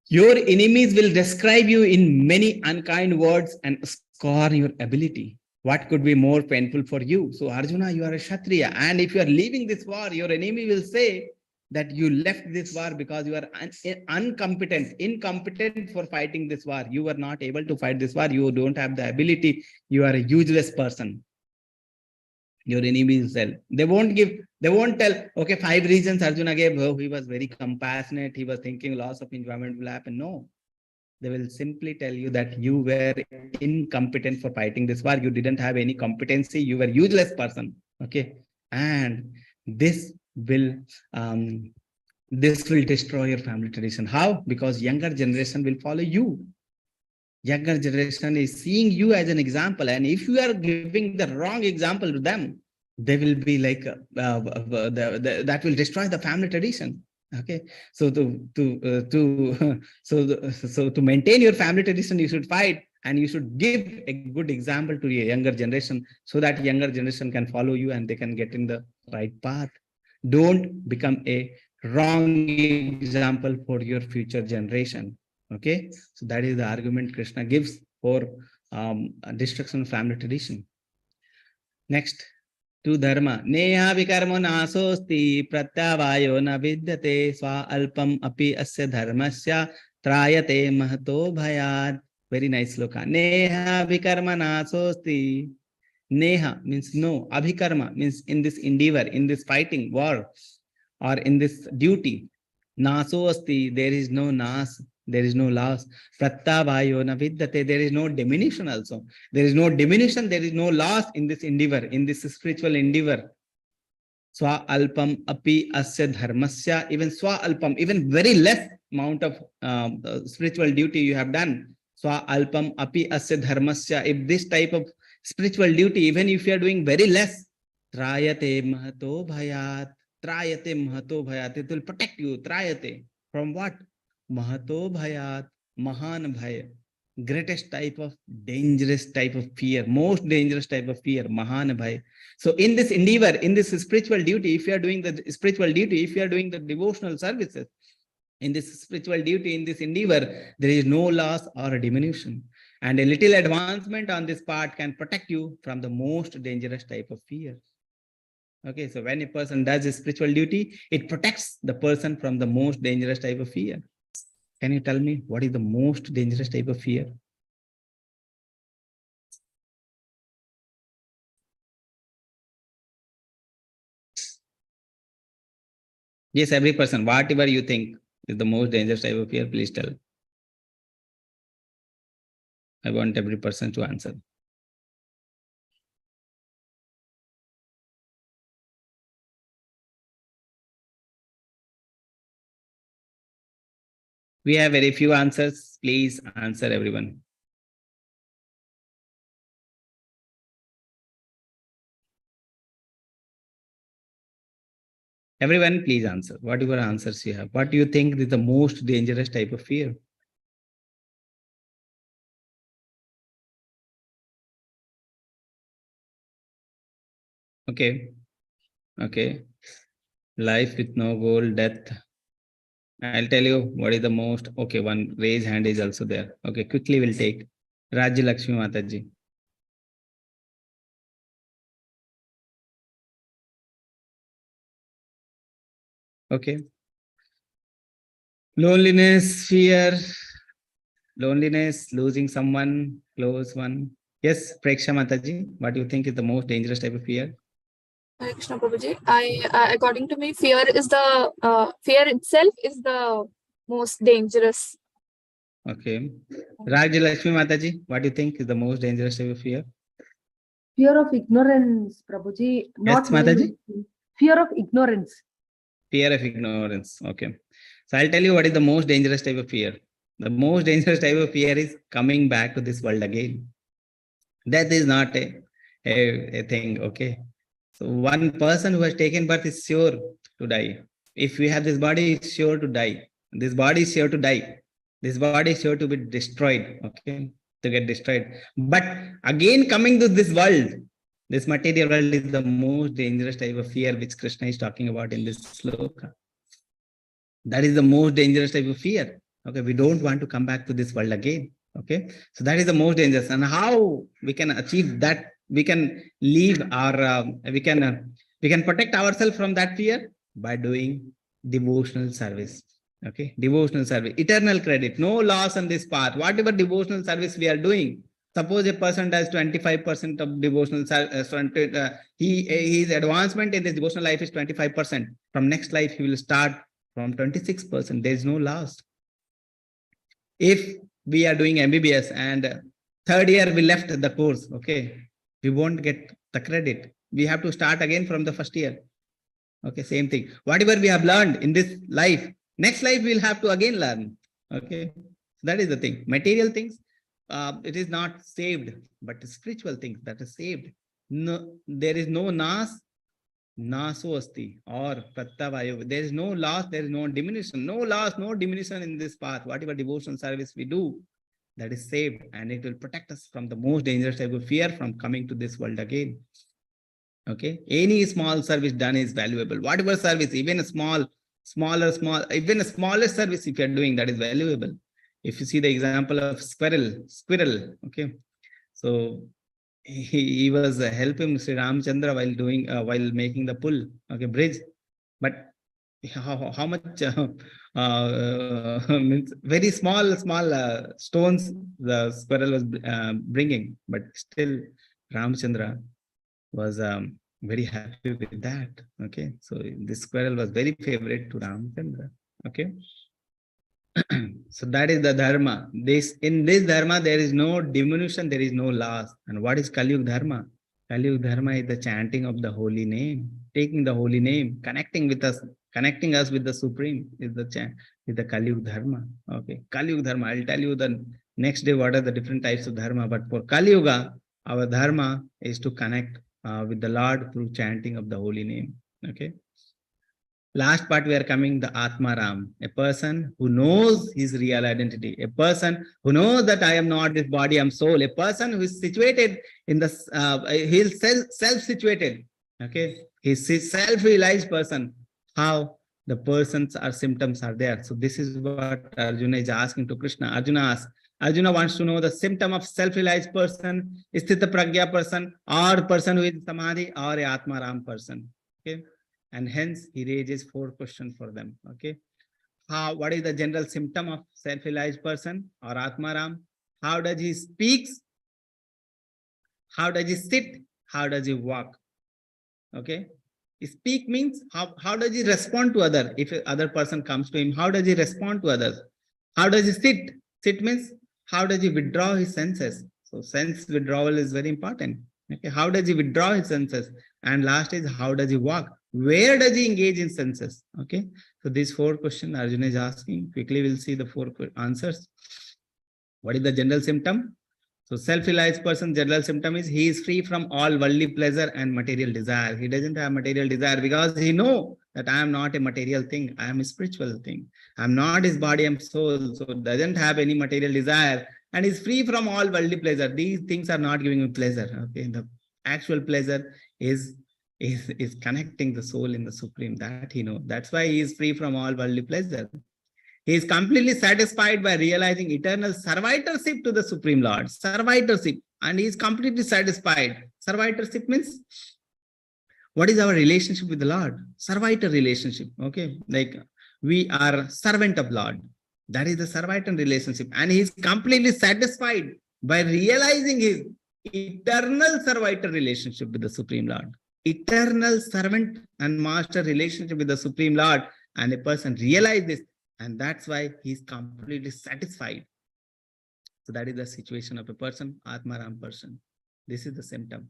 Your enemies will describe you in many unkind words and scorn your ability. What could be more painful for you? So Arjuna, you are a Kshatriya. And if you are leaving this war, your enemy will say that you left this war because you are incompetent for fighting this war. You were not able to fight this war. You don't have the ability. You are a useless person. Your enemies will. They won't tell, okay, 5 reasons Arjuna gave. Oh, he was very compassionate. He was thinking loss of enjoyment will happen. No. They will simply tell you that you were incompetent for fighting this war. You didn't have any competency. You were useless person. Okay. And this will destroy your family tradition. How? Because younger generation will follow you. Younger generation is seeing you as an example. And if you are giving the wrong example to them, they will be like, that will destroy the family tradition. Okay. So to maintain your family tradition, you should fight and you should give a good example to your younger generation so that younger generation can follow you and they can get in the right path. Don't become a wrong example for your future generation. Okay, so that is the argument Krishna gives for destruction of family tradition. Next, to dharma. Neha vikarmo nasosti pratyavayo na vidyate swa alpam api asya dharmasya trayate mahato bhayat. Very nice sloka. Neha vikarma nasosti. Neha means no. Abhikarma means in this endeavor, in this fighting war, or in this duty. Naso asti, there is no nas, there is no loss. Pratyavayo na vidyate, there is no diminution also. There is no diminution, there is no loss in this endeavor, in this spiritual endeavor. Swa alpam api asya dharmasya, even swa alpam, even very less amount of spiritual duty you have done. Swa alpam api asya dharmasya, if this type of spiritual duty, even if you are doing very less, trayate mahato bhayat. Trayate mahato bhayat. It will protect you. Trayate. From what? Mahato bhayat. Mahan bhaya. Greatest type of dangerous type of fear. Most dangerous type of fear. Mahan bhaya. So in this endeavor, in this spiritual duty, if you are doing the spiritual duty, if you are doing the devotional services, in this spiritual duty, in this endeavor, there is no loss or a diminution. And a little advancement on this part can protect you from the most dangerous type of fear. Okay, so when a person does his spiritual duty, it protects the person from the most dangerous type of fear. Can you tell me what is the most dangerous type of fear? Yes, every person, whatever you think is the most dangerous type of fear, please tell. I want every person to answer. We have very few answers. Please answer, everyone. Everyone, please answer. Whatever answers you have. What do you think is the most dangerous type of fear? Okay. Okay. Life with no goal, death. I'll tell you what is the most. Okay, one raised hand is also there. Okay, quickly we'll take. Rajya Lakshmi Mataji. Okay. Loneliness, fear, loneliness, losing someone, close one. Yes, Preksha Mataji, what do you think is the most dangerous type of fear? Hare Krishna Prabhuji. According to me, fear itself is the most dangerous. Okay. Rajya Lakshmi Mataji, what do you think is the most dangerous type of fear? Fear of ignorance, Prabhuji. Yes, Mataji? Fear of ignorance. Fear of ignorance. Okay. So I'll tell you what is the most dangerous type of fear. The most dangerous type of fear is coming back to this world again. Death is not a thing. Okay. So one person who has taken birth is sure to die. If we have this body, it's sure to die. This body is sure to die. This body is sure to be destroyed. Okay. To get destroyed. But again, coming to this world, this material world is the most dangerous type of fear which Krishna is talking about in this sloka. That is the most dangerous type of fear. Okay, we don't want to come back to this world again. Okay, so that is the most dangerous. And how we can achieve that? We can leave our, we can protect ourselves from that fear by doing devotional service. Okay, devotional service, eternal credit, no loss on this path. Whatever devotional service we are doing, suppose a person does 25% of devotional service, his advancement in this devotional life is 25%. From next life, he will start from 26%. There is no loss. If we are doing MBBS and third year we left the course. Okay. We won't get the credit. We have to start again from the first year. Okay. Same thing. Whatever we have learned in this life, next life we'll have to again learn. Okay. That is the thing. Material things, it is not saved, but spiritual things that is saved. No, there is no nas, naso asti or prattavayo. There is no loss, there is no diminution. No loss, no diminution in this path. Whatever devotional service we do, that is saved, and it will protect us from the most dangerous type of fear from coming to this world again. Okay. Any small service done is valuable. Whatever service, even a small, even a smallest service if you are doing, that is valuable. If you see the example of squirrel, okay. So he was helping Sri Ramchandra while doing, while making the pull, okay, bridge. But how much means very small stones the squirrel was bringing, but still Ramchandra was very happy with that. Okay, so this squirrel was very favorite to Ramchandra. Okay. So that is the dharma. In this dharma there is no diminution, there is no loss. And what is Kali Yuga dharma? Kali Yuga dharma is the chanting of the holy name, taking the holy name, connecting us with the Supreme is the Kali Yuga dharma. Okay, Kali Yuga dharma. I'll tell you the next day what are the different types of dharma. But for Kali Yuga, our dharma is to connect with the Lord through chanting of the holy name. Okay. Last part we are coming, the Atmaram, a person who knows his real identity, a person who knows that I am not this body, I am soul, a person who is situated in the, he is self-situated, okay? He is self-realized person, how the persons or symptoms are there. So this is what Arjuna is asking to Krishna. Arjuna wants to know the symptom of self-realized person, Sthita Pragya person, or person who is Samadhi, or a Atmaram person, okay? And hence he raises 4 questions for them. Okay. What is the general symptom of self-realized person or Atmaram? How does he speak? How does he sit? How does he walk? Okay. Speak means how does he respond to other? If other person comes to him, how does he respond to others? How does he sit? Sit means how does he withdraw his senses? So sense withdrawal is very important. Okay. How does he withdraw his senses? And last is how does he walk? Where does he engage in senses? Okay. So these 4 questions Arjuna is asking. Quickly we'll see the 4 answers. What is the general symptom? So self-realized person, general symptom is he is free from all worldly pleasure and material desire. He doesn't have material desire because he knows that I am not a material thing. I am a spiritual thing. I'm not his body, I'm soul. So doesn't have any material desire and is free from all worldly pleasure. These things are not giving him pleasure. Okay. The actual pleasure is connecting the soul in the Supreme, that he knows. That's why he is free from all worldly pleasure. He is completely satisfied by realizing eternal servitorship to the Supreme Lord. Servitorship. And he is completely satisfied. Servitorship means what is our relationship with the Lord? Servitor relationship. Okay. Like we are servant of Lord. That is the servitor relationship. And he is completely satisfied by realizing his eternal servitor relationship with the Supreme Lord. Eternal servant and master relationship with the Supreme Lord, and a person realizes this, and that's why he's completely satisfied. So that is the situation of a person, Atmaram person. This is the symptom.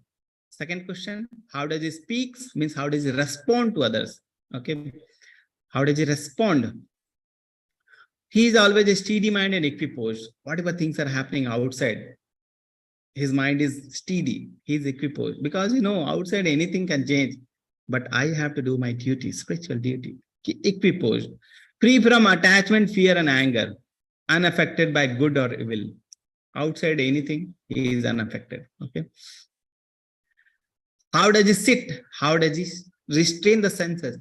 Second question, how does he speak? Means how does he respond to others? Okay. How does he respond? He is always a steady mind and equipoised. Whatever things are happening outside, his mind is steady. He's equipoised because outside anything can change, but I have to do my duty, spiritual duty. Equipoised, free from attachment, fear, and anger, unaffected by good or evil. Outside anything, he is unaffected. Okay. How does he sit? How does he restrain the senses?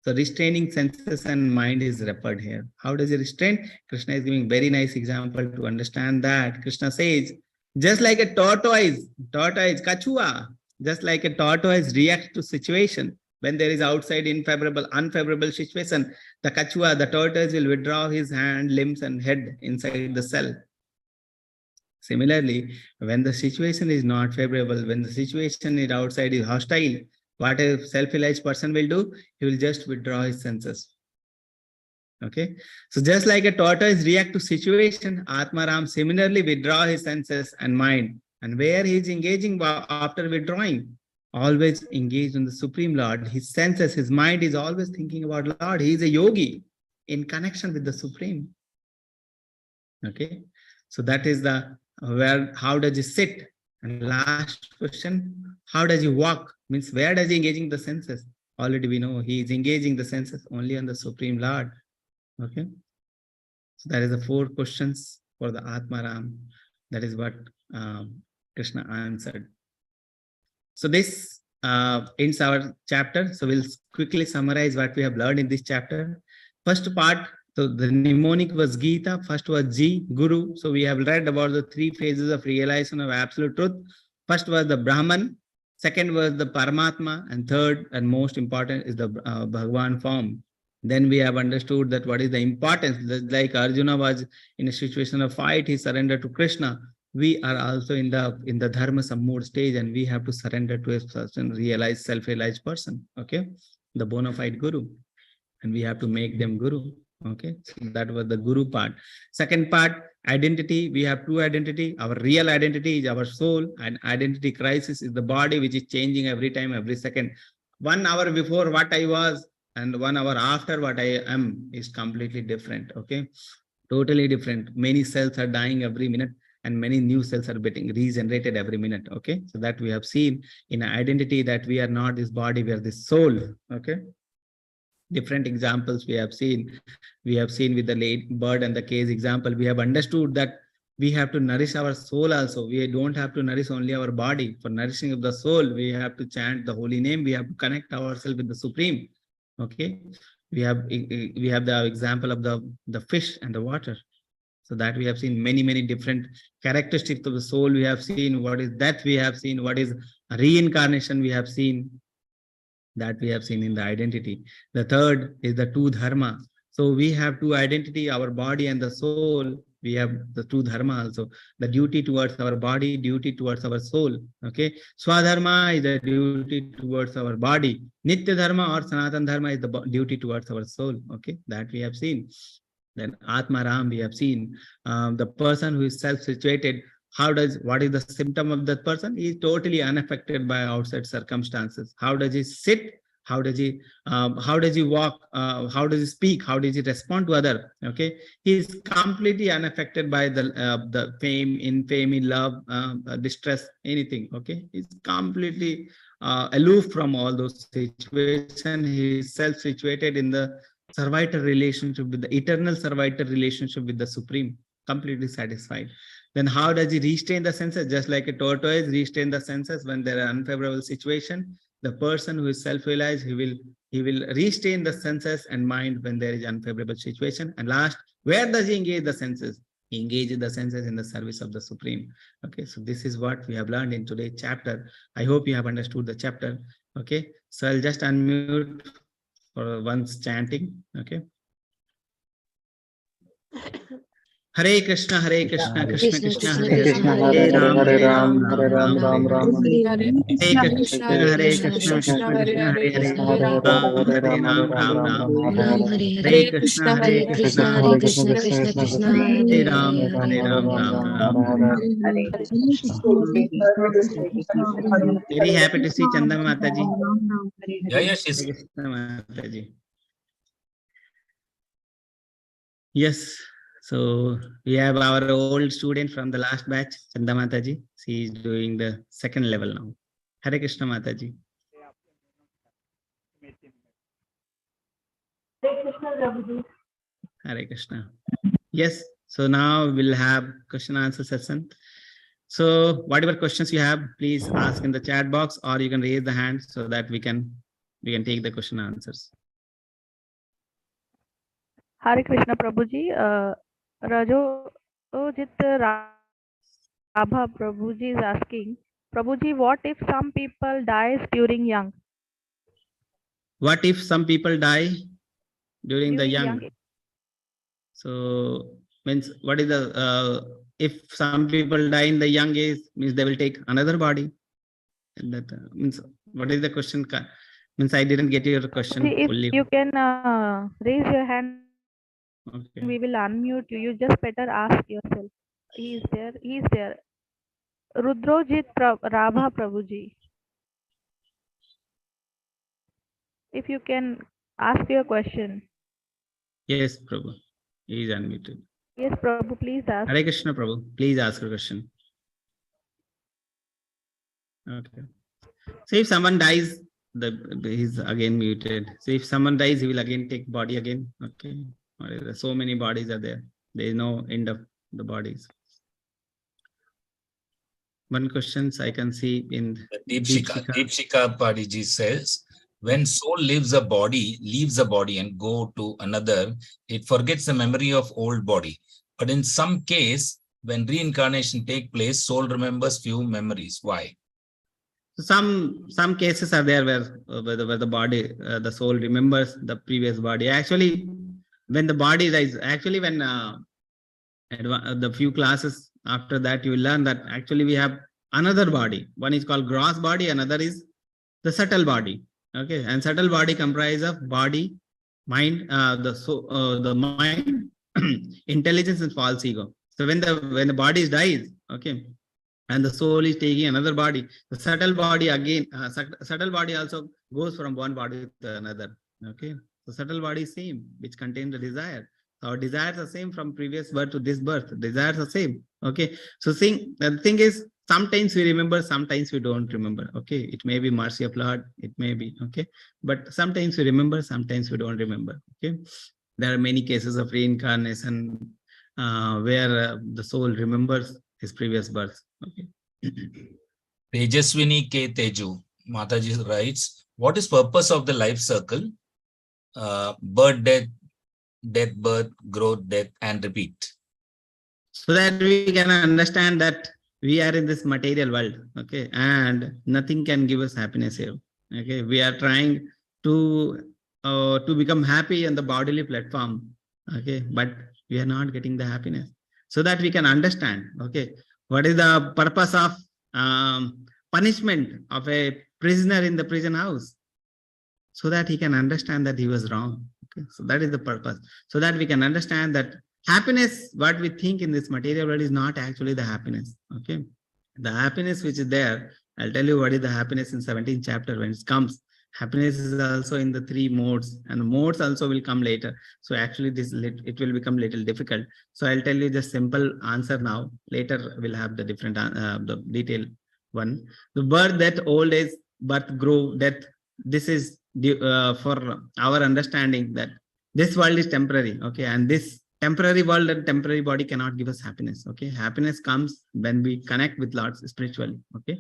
So restraining senses and mind is referred here. How does he restrain? Krishna is giving very nice example to understand that. Krishna says, just like a tortoise, kachua, just like a tortoise reacts to situation. When there is outside unfavorable situation, the kachua, the tortoise will withdraw his hand, limbs, and head inside the cell. Similarly, when the situation is not favorable, when the situation is outside is hostile, what a self-realized person will do? He will just withdraw his senses. Okay. So just like a tortoise react to situation, Atmaram similarly withdraw his senses and mind. And where he is engaging after withdrawing, always engaged in the Supreme Lord. His senses, his mind is always thinking about Lord. He is a yogi in connection with the Supreme. Okay. So that is the where, how does he sit? And last question, how does he walk? Means where does he engaging the senses? Already we know he is engaging the senses only on the Supreme Lord. Okay. So that is the 4 questions for the Atmaram. That is what Krishna answered. So this ends our chapter. So we'll quickly summarize what we have learned in this chapter. First part, so the mnemonic was Gita. First was G, Guru. So we have read about the 3 phases of realization of absolute truth. First was the Brahman. Second was the Paramatma. And third and most important is the Bhagwan form. Then we have understood that what is the importance. Like Arjuna was in a situation of fight, he surrendered to Krishna. We are also in the Dharma Sammud stage, and we have to surrender to a person, realized, self-realized person. Okay, the bona fide Guru, and we have to make them Guru. Okay, so that was the Guru part. Second part, identity. We have 2 identity. Our real identity is our soul, and identity crisis is the body, which is changing every time, every second. 1 hour before what I was and 1 hour after what I am is completely different. Okay, totally different. Many cells are dying every minute, and many new cells are getting regenerated every minute. Okay, so that we have seen in identity that we are not this body, we are this soul. Okay, different examples we have seen. We have seen with the late bird and the case example. We have understood that we have to nourish our soul also. We don't have to nourish only our body. For nourishing of the soul, we have to chant the holy name. We have to connect ourselves with the Supreme. Okay, we have the example of the fish and the water. So that we have seen many different characteristics of the soul. We have seen what is death. We have seen what is reincarnation. We have seen that we have seen in the identity. The third is the 2 dharma. So we have 2 identity, our body and the soul. We have the 2 dharma also. The duty towards our body, duty towards our soul. Okay. Swadharma is the duty towards our body. Nitya dharma or Sanatan dharma is the duty towards our soul. Okay. That we have seen. Then Atmaram we have seen. The person who is self-situated, what is the symptom of that person? He is totally unaffected by outside circumstances. How does he sit? How does he walk? How does he speak? How does he respond to other? Okay, he is completely unaffected by the fame, in love, distress, anything. Okay, he's completely aloof from all those situations. He is self-situated in the servitor relationship with the eternal servitor relationship with the Supreme, completely satisfied. Then how does he restrain the senses? Just like a tortoise restrain the senses when there are unfavorable situation. The person who is self-realized, he will restrain the senses and mind when there is unfavorable situation. And last, where does he engage the senses? He engages the senses in the service of the Supreme. Okay, so this is what we have learned in today's chapter. I hope you have understood the chapter. Okay, so I'll just unmute for once chanting. Okay. Hare Krishna, Krishna Krishna, Hare Hare, Hare Ram, Ram Ram. Hare Krishna, Krishna Krishna, Hare Hare, Hare Ram, Ram. Hare Krishna, Krishna Krishna, Hare Ram, Ram. Very happy to see Chanda Mataji. Yeah, she's Hare Krishna Mataji. Yes. So we have our old student from the last batch, Chanda Mataji. She is doing the 2nd level now. Hare Krishna Mataji. Hare Krishna. Yes. So now we'll have question answer session. So whatever questions you have, please ask in the chat box, or you can raise the hand so that we can take the question answers. Hare Krishna Prabhuji. Rajojit Rabha Prabhuji is asking, Prabhuji, what if some people dies during young? What if some people die during the young? So means what is the if some people die in the young age, means they will take another body. And that means what is the question? Means I didn't get your question See, if fully. you can raise your hand Okay. We will unmute you. You just better ask yourself. He is there. He is there. Rudrojit Rabha Prabhuji. If you can ask your question. Yes, Prabhu. He is unmuted. Yes, Prabhu, please ask. Hare Krishna, Prabhu. Please ask your question. Okay. So if someone dies, he's again muted. So if someone dies, he will again take body again. Okay. So many bodies are there. There is no end of the bodies. One questions I can see in Deepshika Padiji says, when soul leaves a body and go to another, it forgets the memory of old body. But in some case, when reincarnation take place, soul remembers few memories. Why? Some cases are there where the body, the soul remembers the previous body. Actually, when the body dies, actually when the few classes after that, you will learn that actually we have another body. One is called gross body, another is the subtle body. Okay, and subtle body comprises of body, mind, the mind, intelligence, and false ego. So when the body dies, okay, and the soul is taking another body, the subtle body again, subtle body also goes from one body to another. Okay, the subtle body is same, which contains the desire. Our desires are same from previous birth to this birth. Desires are same. Okay, so the thing is, sometimes we remember, sometimes we don't remember. Okay, it may be mercy of Lord, it may be okay, but sometimes we remember, sometimes we don't remember. Okay, there are many cases of reincarnation where the soul remembers his previous birth. Okay. Tejaswini K. Teju, Mataji writes, what is purpose of the life circle? Birth, death, birth, growth, death, and repeat. So that we can understand that we are in this material world, okay, and nothing can give us happiness here. Okay, we are trying to become happy on the bodily platform, okay, but we are not getting the happiness. So that we can understand, okay, what is the purpose of punishment of a prisoner in the prison house, so that he can understand that he was wrong. Okay, so that is the purpose, so that we can understand that happiness, what we think in this material world, is not actually the happiness. Okay, the happiness which is there, I'll tell you what is the happiness in 17th chapter when it comes. Happiness is also in the 3 modes, and the modes also will come later. So actually it will become little difficult. So I'll tell you the simple answer now. Later we'll have the different the detailed one. The birth, death, old age, birth, grow, death. This is for our understanding that this world is temporary. Okay, and this temporary world and temporary body cannot give us happiness. Okay, happiness comes when we connect with Lord spiritually. Okay,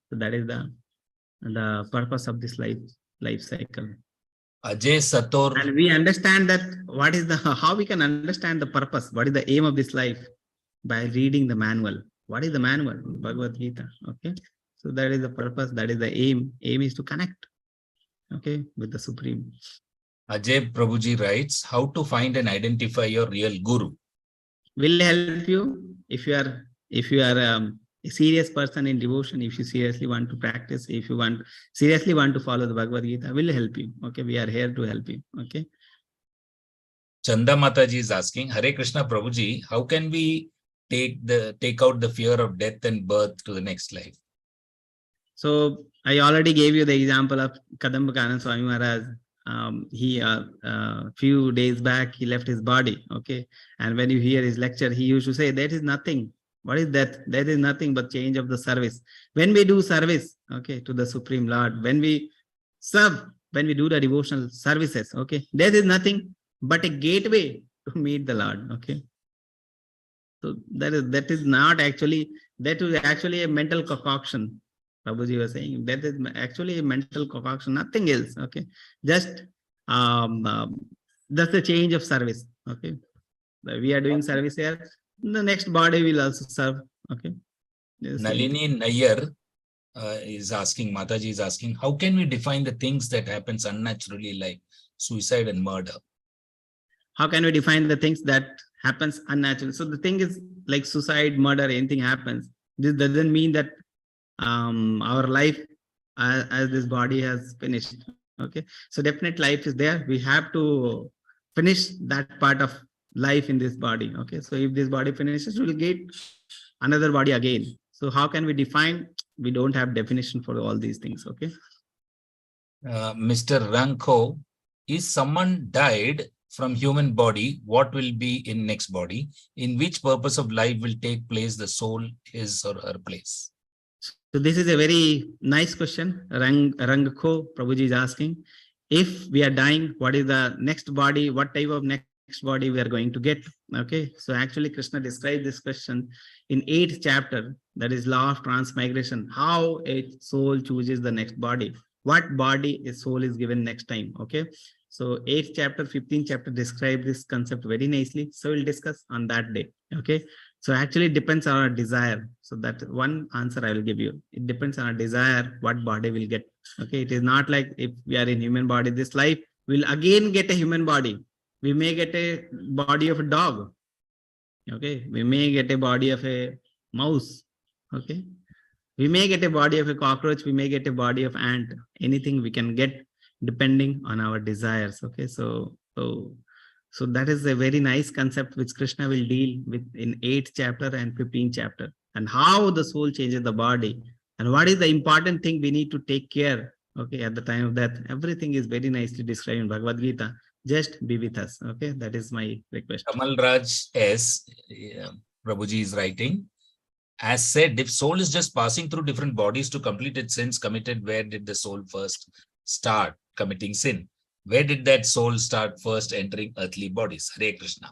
so that is the purpose of this life cycle. Ajay Sator. And we understand that what is how we can understand the purpose, what is the aim of this life, by reading the manual. What is the manual? Bhagavad Gita. Okay, so that is the purpose, that is the aim. Aim is to connect, okay, with the Supreme. Ajay Prabhuji writes, how to find and identify your real guru? Will help you if you are a serious person in devotion, if you seriously want to practice, if you seriously want to follow the Bhagavad Gita, will help you. Okay, we are here to help you. Okay. Chanda Mataji is asking, Hare Krishna Prabhuji, how can we take out the fear of death and birth to the next life? So I already gave you the example of Kadamba Kanana Swami Maharaj. He few days back he left his body. Okay, and when you hear his lecture, he used to say, that is nothing. What is that? That is nothing but change of the service. When we do service, okay, to the Supreme Lord, when we serve, when we do the devotional services, okay, that is nothing but a gateway to meet the Lord. Okay, so that is not actually, that is actually a mental concoction. Prabhuji was saying that is actually a mental concoction, nothing else. Okay, just that's the change of service. Okay, we are doing service here. The next body will also serve. Okay. Nalini Nayyar is asking, Mataji is asking, how can we define the things that happens unnaturally like suicide and murder? How can we define the things that happens unnaturally? So the thing is, like suicide, murder, anything happens, this doesn't mean that our life as this body has finished. Okay, so definite life is there. We have to finish that part of life in this body. Okay, so if this body finishes, we'll get another body again. So how can we define? We don't have definition for all these things. Okay. Mr. Ranko, is someone died from human body, what will be in next body? In which purpose of life will take place the soul, his or her place? So this is a very nice question. Rangko Prabhuji is asking, if we are dying, what is the next body? What type of next body we are going to get? Okay. So actually Krishna described this question in 8th chapter, that is law of transmigration, how a soul chooses the next body. What body a soul is given next time. Okay. So 8th chapter, 15th chapter describe this concept very nicely. So we'll discuss on that day. Okay. So actually it depends on our desire. So that one answer I will give you. It depends on our desire, what body will get. Okay. It is not like if we are in human body, this life will again get a human body. We may get a body of a dog. Okay. We may get a body of a mouse. Okay. We may get a body of a cockroach. We may get a body of ant. Anything we can get depending on our desires. Okay. So that is a very nice concept which Krishna will deal with in 8th chapter and 15th chapter, and how the soul changes the body and what is the important thing we need to take care. Okay, at the time of death, everything is very nicely described in Bhagavad Gita. Just be with us. Okay, that is my request. Kamal Raj S. Prabhuji is writing, as said, if soul is just passing through different bodies to complete its sins committed, where did the soul first start committing sin? Where did that soul start first entering earthly bodies? Hare Krishna.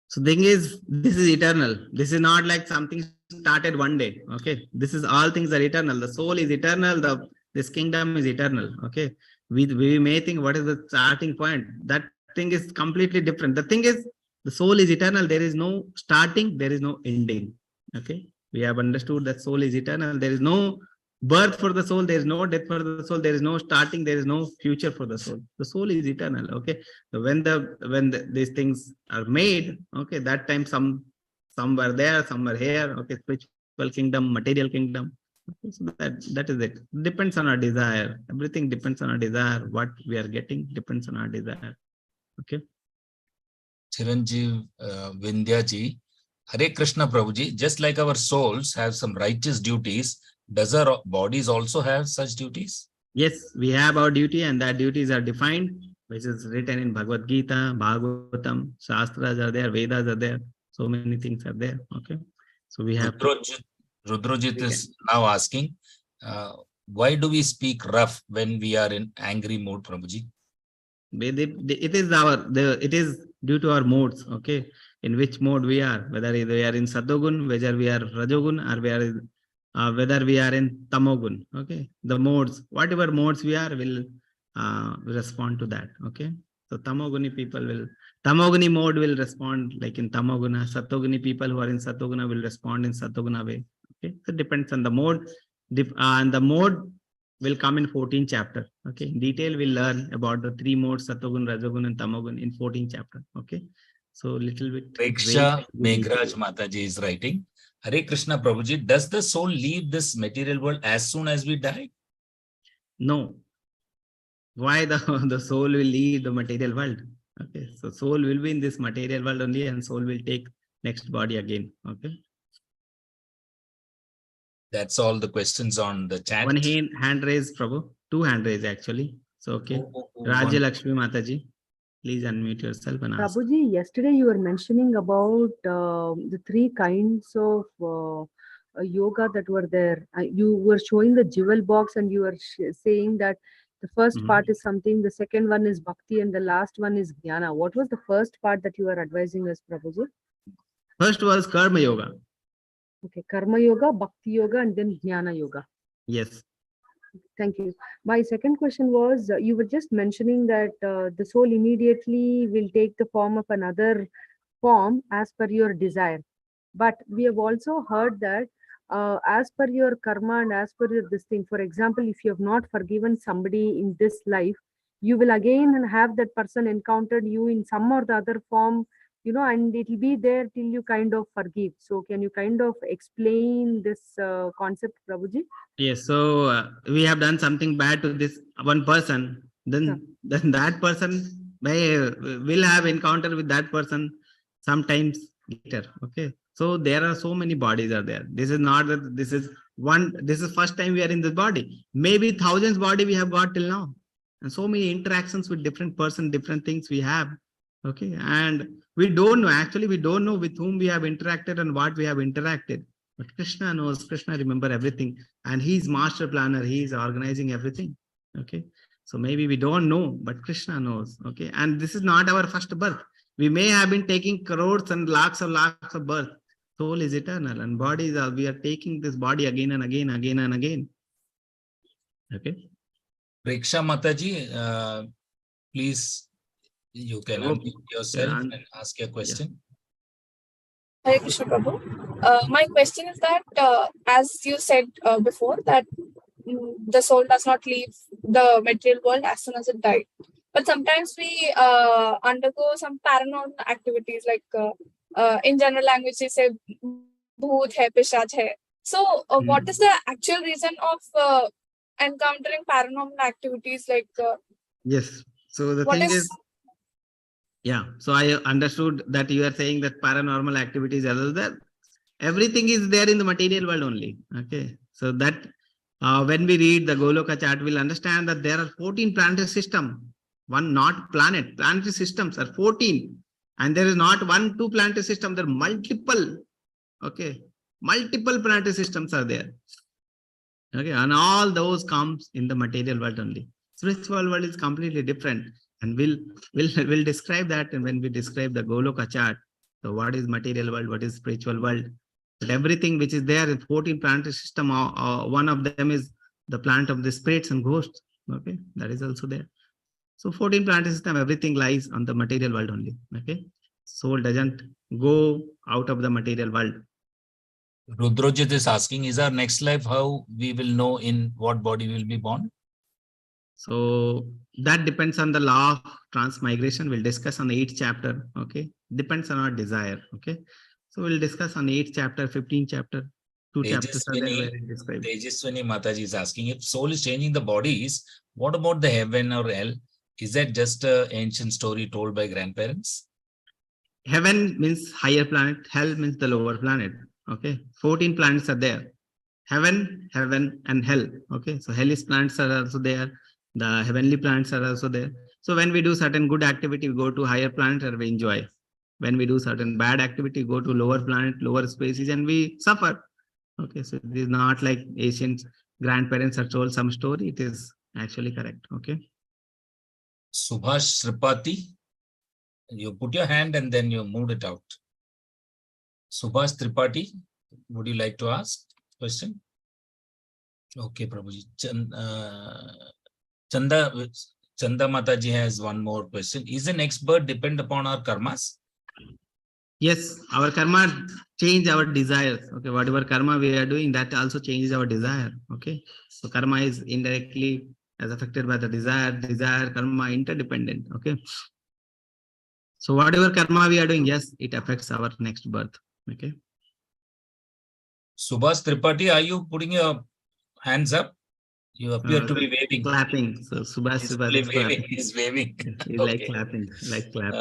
So the thing is, this is eternal. This is not like something started one day. Okay, this is all things are eternal. The soul is eternal. This kingdom is eternal. Okay, we may think what is the starting point. That thing is completely different. The thing is, the soul is eternal. There is no starting. There is no ending. Okay, we have understood that soul is eternal. There is no birth for the soul, there is no death for the soul, there is no starting, there is no future for the soul. The soul is eternal. Okay, so when these things are made, okay, that time some were there, some were here. Okay, spiritual kingdom, material kingdom. Okay, so that is it. Depends on our desire. Everything depends on our desire. What we are getting depends on our desire. Okay. Chiranjeev Vindhyaji, Hare Krishna Prabhuji, just like our souls have some righteous duties, does our bodies also have such duties? Yes, we have our duty, and that duties are defined, which is written in Bhagavad Gita, Bhagavatam, Shastras are there, Vedas are there, so many things are there. Okay, so we have. Rudrojit is now asking, why do we speak rough when we are in angry mood, Prabhuji? It is due to our modes. Okay, in which mode we are, whether we are in Satogun, whether we are Rajogun, or whether we are in Tamogun. Okay, the modes, whatever modes we are, will respond to that. Okay, so Tamoguni mode will respond like in Tamoguna. Satoguni people who are in Satoguna will respond in Satoguna way. Okay, so it depends on the mode, and the mode will come in 14th chapter. Okay, in detail we'll learn about the 3 modes, Satogun, Rajogun, and Tamogun in 14th chapter. Okay, so little bit. Preksha Meghraj Mataji is writing, Hare Krishna Prabhuji, does the soul leave this material world as soon as we die? No. Why the soul will leave the material world? Okay, so soul will be in this material world only, and soul will take next body again. Okay. That's all the questions on the chat. One hand raised, Prabhu. 2 hand raised actually. So okay. Raja Lakshmi Mataji, please unmute yourself and ask. Prabhuji, yesterday you were mentioning about the 3 kinds of yoga that were there. You were showing the jewel box, and you were saying that the first part is something, the second one is bhakti, and the last one is jnana. What was the first part that you were advising us, Prabhuji? First was Karma Yoga. Okay, Karma Yoga, Bhakti Yoga, and then Jnana Yoga. Yes. Thank you. My second question was, you were just mentioning that the soul immediately will take the form of another form as per your desire. But we have also heard that as per your karma and as per your this thing, for example, if you have not forgiven somebody in this life, you will again have that person encountered you in some or the other form, and it will be there till you kind of forgive. So can you kind of explain this concept, Prabhuji? Yes. So we have done something bad to this one person, then that person will have encounter with that person sometimes later. Okay. So there are so many bodies are there. This is not that this is first time we are in this body. Maybe thousands body we have got till now. And so many interactions with different person, different things we have. Okay. And we don't know, actually, we don't know with whom we have interacted and what we have interacted. But Krishna knows, Krishna remember everything. And he's master planner. He's organizing everything. Okay. So maybe we don't know, but Krishna knows. Okay. And this is not our first birth. We may have been taking crores and lakhs of birth. Soul is eternal and bodies are, we are taking this body again and again, again and again. Okay. Preksha Mataji, please, you can unmute yourself and ask your question. Hare Krishna Prabhu. My question is that, as you said before, that the soul does not leave the material world as soon as it died. But sometimes we undergo some paranormal activities, like in general language, we say bhoot hai, pishach hai. So what is the actual reason of encountering paranormal activities? Like yes. So the what thing is is, yeah. So I understood that you are saying that paranormal activities are there. Everything is there in the material world only. Okay. So that when we read the Goloka chart, we'll understand that there are 14 planetary systems. One not planet, planetary systems are 14. And there is not 1, 2 planetary systems, there are multiple. Okay. Multiple planetary systems are there. Okay. And all those comes in the material world only. Spiritual world is completely different. And we'll describe that. And when we describe the Goloka chart, so what is material world, what is spiritual world? But everything which is there in 14 planetary system, one of them is the planet of the spirits and ghosts. Okay, that is also there. So 14 planetary system, everything lies on the material world only. Okay, soul doesn't go out of the material world. Rudrajit is asking, is our next life how we will know in what body we will be born? So that depends on the law of transmigration. We'll discuss on the 8th chapter. Okay, depends on our desire. Okay, so we'll discuss on 8th chapter, 15th chapter. 2 chapters are there where it describes. Tejaswini Mataji is asking, if soul is changing the bodies, what about the heaven or hell? Is that just an ancient story told by grandparents? Heaven means higher planet, hell means the lower planet. Okay, 14 planets are there. Heaven, and hell. Okay, so hellish planets are also there. The heavenly planets are also there. So when we do certain good activity, we go to higher planet and we enjoy. When we do certain bad activity, go to lower planet, lower species, and we suffer. Okay, so it is not like ancient grandparents have told some story. It is actually correct. Okay. Subhash Sripati, you put your hand and then you moved it out. Subhash Tripathi, would you like to ask question? Okay, Prabhuji. Chanda Mataji has one more question. Is the next birth depend upon our karmas? Yes, our karma change our desires. Okay, whatever karma we are doing, that also changes our desire. Okay, so karma is indirectly as affected by the desire, karma interdependent. Okay, so whatever karma we are doing, yes, it affects our next birth. Okay. Subhash Tripathi, are you putting your hands up? You appear to be waving. Clapping. So Subhash is waving. He's waving. He's Okay. like clapping, like clap.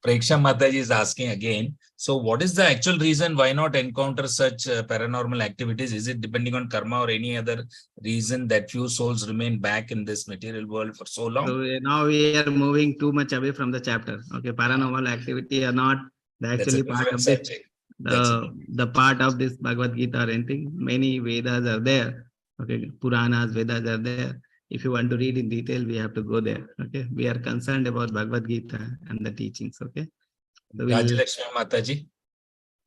Preksha Mataji is asking again. So what is the actual reason why not encounter such paranormal activities? Is it depending on karma or any other reason that few souls remain back in this material world for so long? So now we are moving too much away from the chapter. Okay, paranormal activity are not the actually part of this. The part of this Bhagavad Gita or anything. Many Vedas are there. Okay, Puranas, Vedas are there. If you want to read in detail, we have to go there. Okay, we are concerned about Bhagavad Gita and the teachings. Okay, so Rajalakshmi Mataji.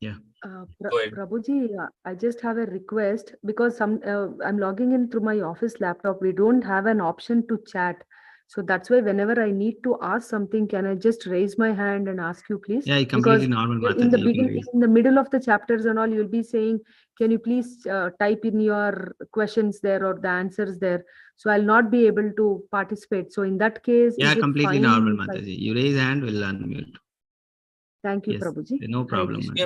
Yeah. Prabhuji, I just have a request because I'm logging in through my office laptop. We don't have an option to chat. So that's why whenever I need to ask something, can I just raise my hand and ask you, please? Yeah, completely normal. Mataji, in the beginning, in the middle of the chapters and all, you'll be saying, can you please type in your questions there or the answers there? So I'll not be able to participate. So in that case, yeah, is it completely fine? normal, Mataji. You raise hand, we'll unmute. Thank you, Yes, Prabhuji. no problem. We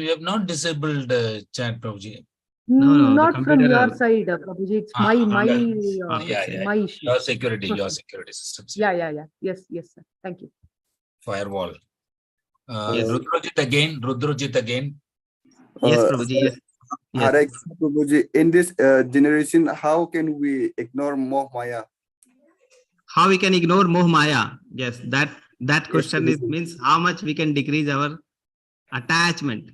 have not disabled chat, Prabhuji. No, not from your side, Prabhuji. It's my issue. Your security systems. Yeah. Yes, sir. Thank you. Firewall. Yes. Rudrajit again. Yes, Uh, Prabhuji. Yes. Yes. Hare Krishna, Prabhuji, in this generation, how can we ignore Moh Maya? How we can ignore Moh Maya? Yes, that Yes, question is Prabhuji. means how much we can decrease our attachment.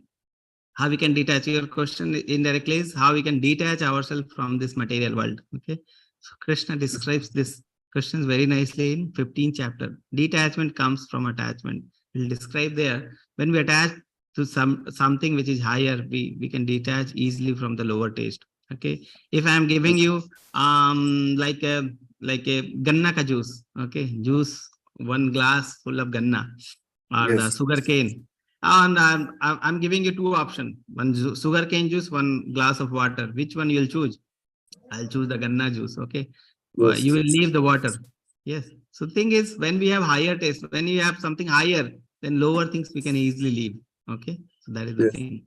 How we can detach. Your question indirectly is how we can detach ourselves from this material world. Okay. So Krishna describes this questions very nicely in 15th chapter. Detachment comes from attachment. We'll describe there. When we attach to something which is higher, we can detach easily from the lower taste. Okay. If I am giving you like a ganna ka juice, okay, juice, one glass full of ganna or the Yes. sugar cane. And I'm giving you two options, one sugar cane juice, one glass of water. Which one you'll choose? I'll choose the ganna juice. Okay. Yes. You will leave the water. Yes. So thing is, when we have higher taste, when you have something higher, then lower things we can easily leave. Okay. So that is the Yes. thing.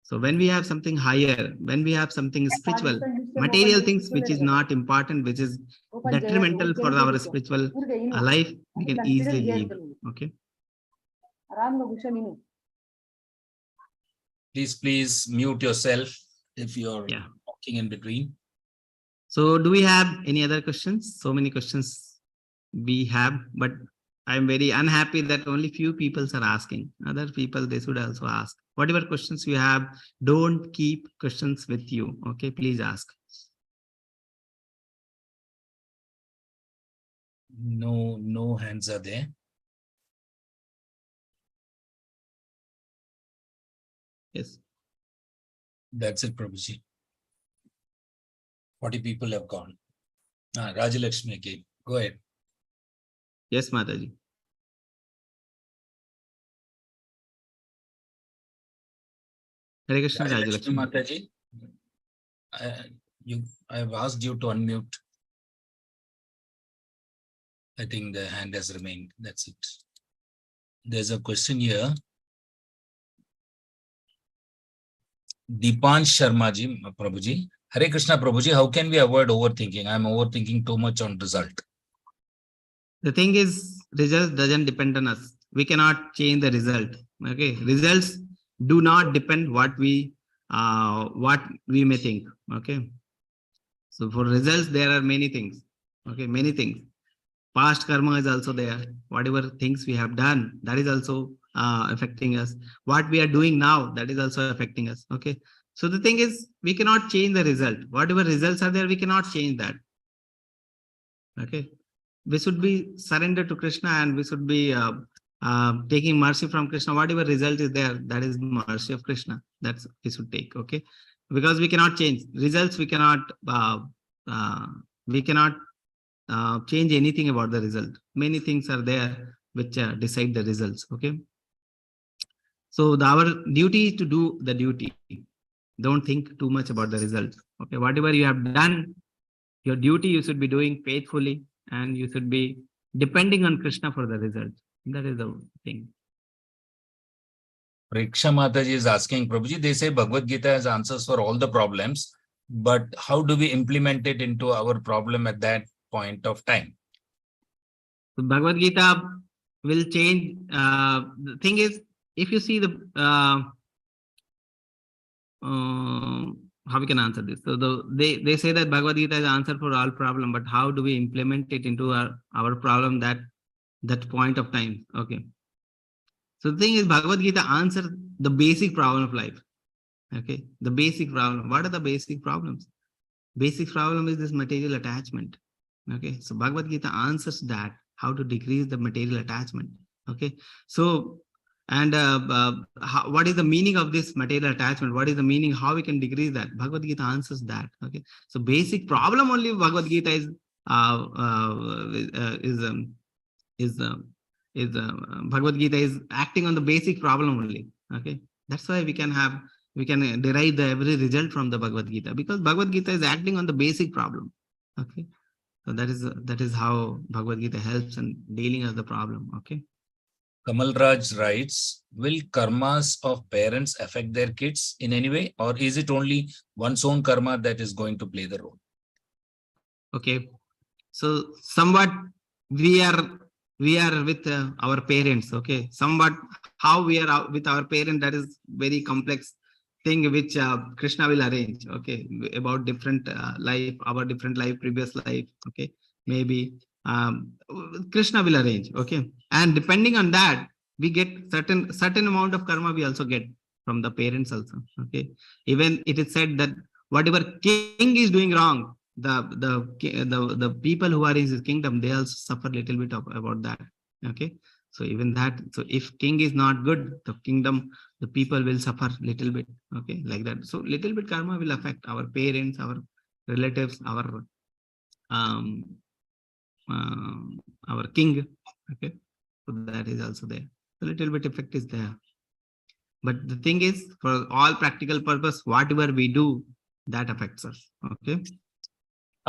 So when we have something higher, when we have something spiritual, material things which is not important, which is detrimental for our spiritual life, we can easily leave. Okay. Please mute yourself if you're Yeah. talking in between. So do we have any other questions? So many questions we have, but I'm very unhappy that only few people are asking. Other people, they should also ask. Whatever questions you have, don't keep questions with you. Okay, please ask. No hands are there. Yes. That's it, Prabhuji. 40 people have gone. Rajalakshmi again. Go ahead. Yes, Mataji. Hare Krishna, Rajalakshmi Rajalakshmi. Mataji, I have asked you to unmute. I think the hand has remained. That's it. There's a question here. Deepansh Sharma ji, Prabhuji. Hare Krishna, Prabhuji, how can we avoid overthinking? I'm overthinking too much on result. The thing is, result doesn't depend on us. We cannot change the result. Okay, results do not depend what we may think. Okay, so for results there are many things. Okay, many things. Past karma is also there. Whatever things we have done, that is also affecting us. What we are doing now, that is also affecting us. Okay, so the thing is, we cannot change the result. Whatever results are there, we cannot change that. Okay, we should be surrendered to Krishna, and we should be taking mercy from Krishna. Whatever result is there, that is mercy of Krishna. That's we should take. Okay, because we cannot change results. We cannot change anything about the result. Many things are there which decide the results. Okay, so our duty is to do the duty. Don't think too much about the result. Okay, whatever you have done, your duty you should be doing faithfully, and you should be depending on Krishna for the result. That is the thing. Riksha Mataji is asking, Prabhuji, they say Bhagavad Gita has answers for all the problems, but how do we implement it into our problem at that point of time? So Bhagavad Gita will change. The thing is, if you see the how we can answer this. So they say that Bhagavad Gita is answer for all problem, but how do we implement it into our problem that point of time? Okay. So the thing is, Bhagavad Gita answers the basic problem of life. Okay, the basic problem. What are the basic problems? Basic problem is this material attachment. Okay, so Bhagavad Gita answers that, how to decrease the material attachment. Okay, so and what is the meaning of this material attachment? What is the meaning? How we can decrease that? Bhagavad Gita answers that. Okay, so basic problem only Bhagavad Gita is Bhagavad Gita is acting on the basic problem only. Okay, that's why we can derive every result from the Bhagavad Gita, because Bhagavad Gita is acting on the basic problem. Okay, so that is how Bhagavad Gita helps in dealing with the problem. Okay. Kamal Raj writes, will karmas of parents affect their kids in any way, or is it only one's own karma that is going to play the role? Okay, so somewhat we are we are with our parents. Okay, somewhat how we are with our parent, that is very complex thing which Krishna will arrange. Okay, about different life, our different life, previous life. Okay, maybe um, Krishna will arrange. Okay, and depending on that, we get certain amount of karma we also get from the parents also. Okay, even it is said that whatever king is doing wrong, the people who are in his kingdom, they also suffer a little bit about that. Okay, so even that, so if king is not good, the kingdom, the people will suffer little bit. Okay, like that. So little bit karma will affect our parents, our relatives, um our king. Okay, so that is also there. A little bit effect is there, but the thing is, for all practical purpose, whatever we do, that affects us. Okay.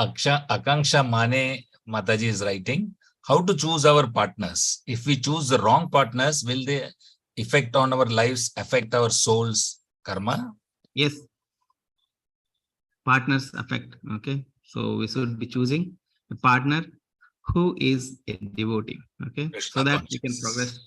Akanksha Mane Mataji is writing, how to choose our partners? If we choose the wrong partners, will they effect on our lives, affect our soul's karma? Yes, partners affect. Okay, so we should be choosing a partner who is a devotee. Okay, Krishna so that we can conscious. progress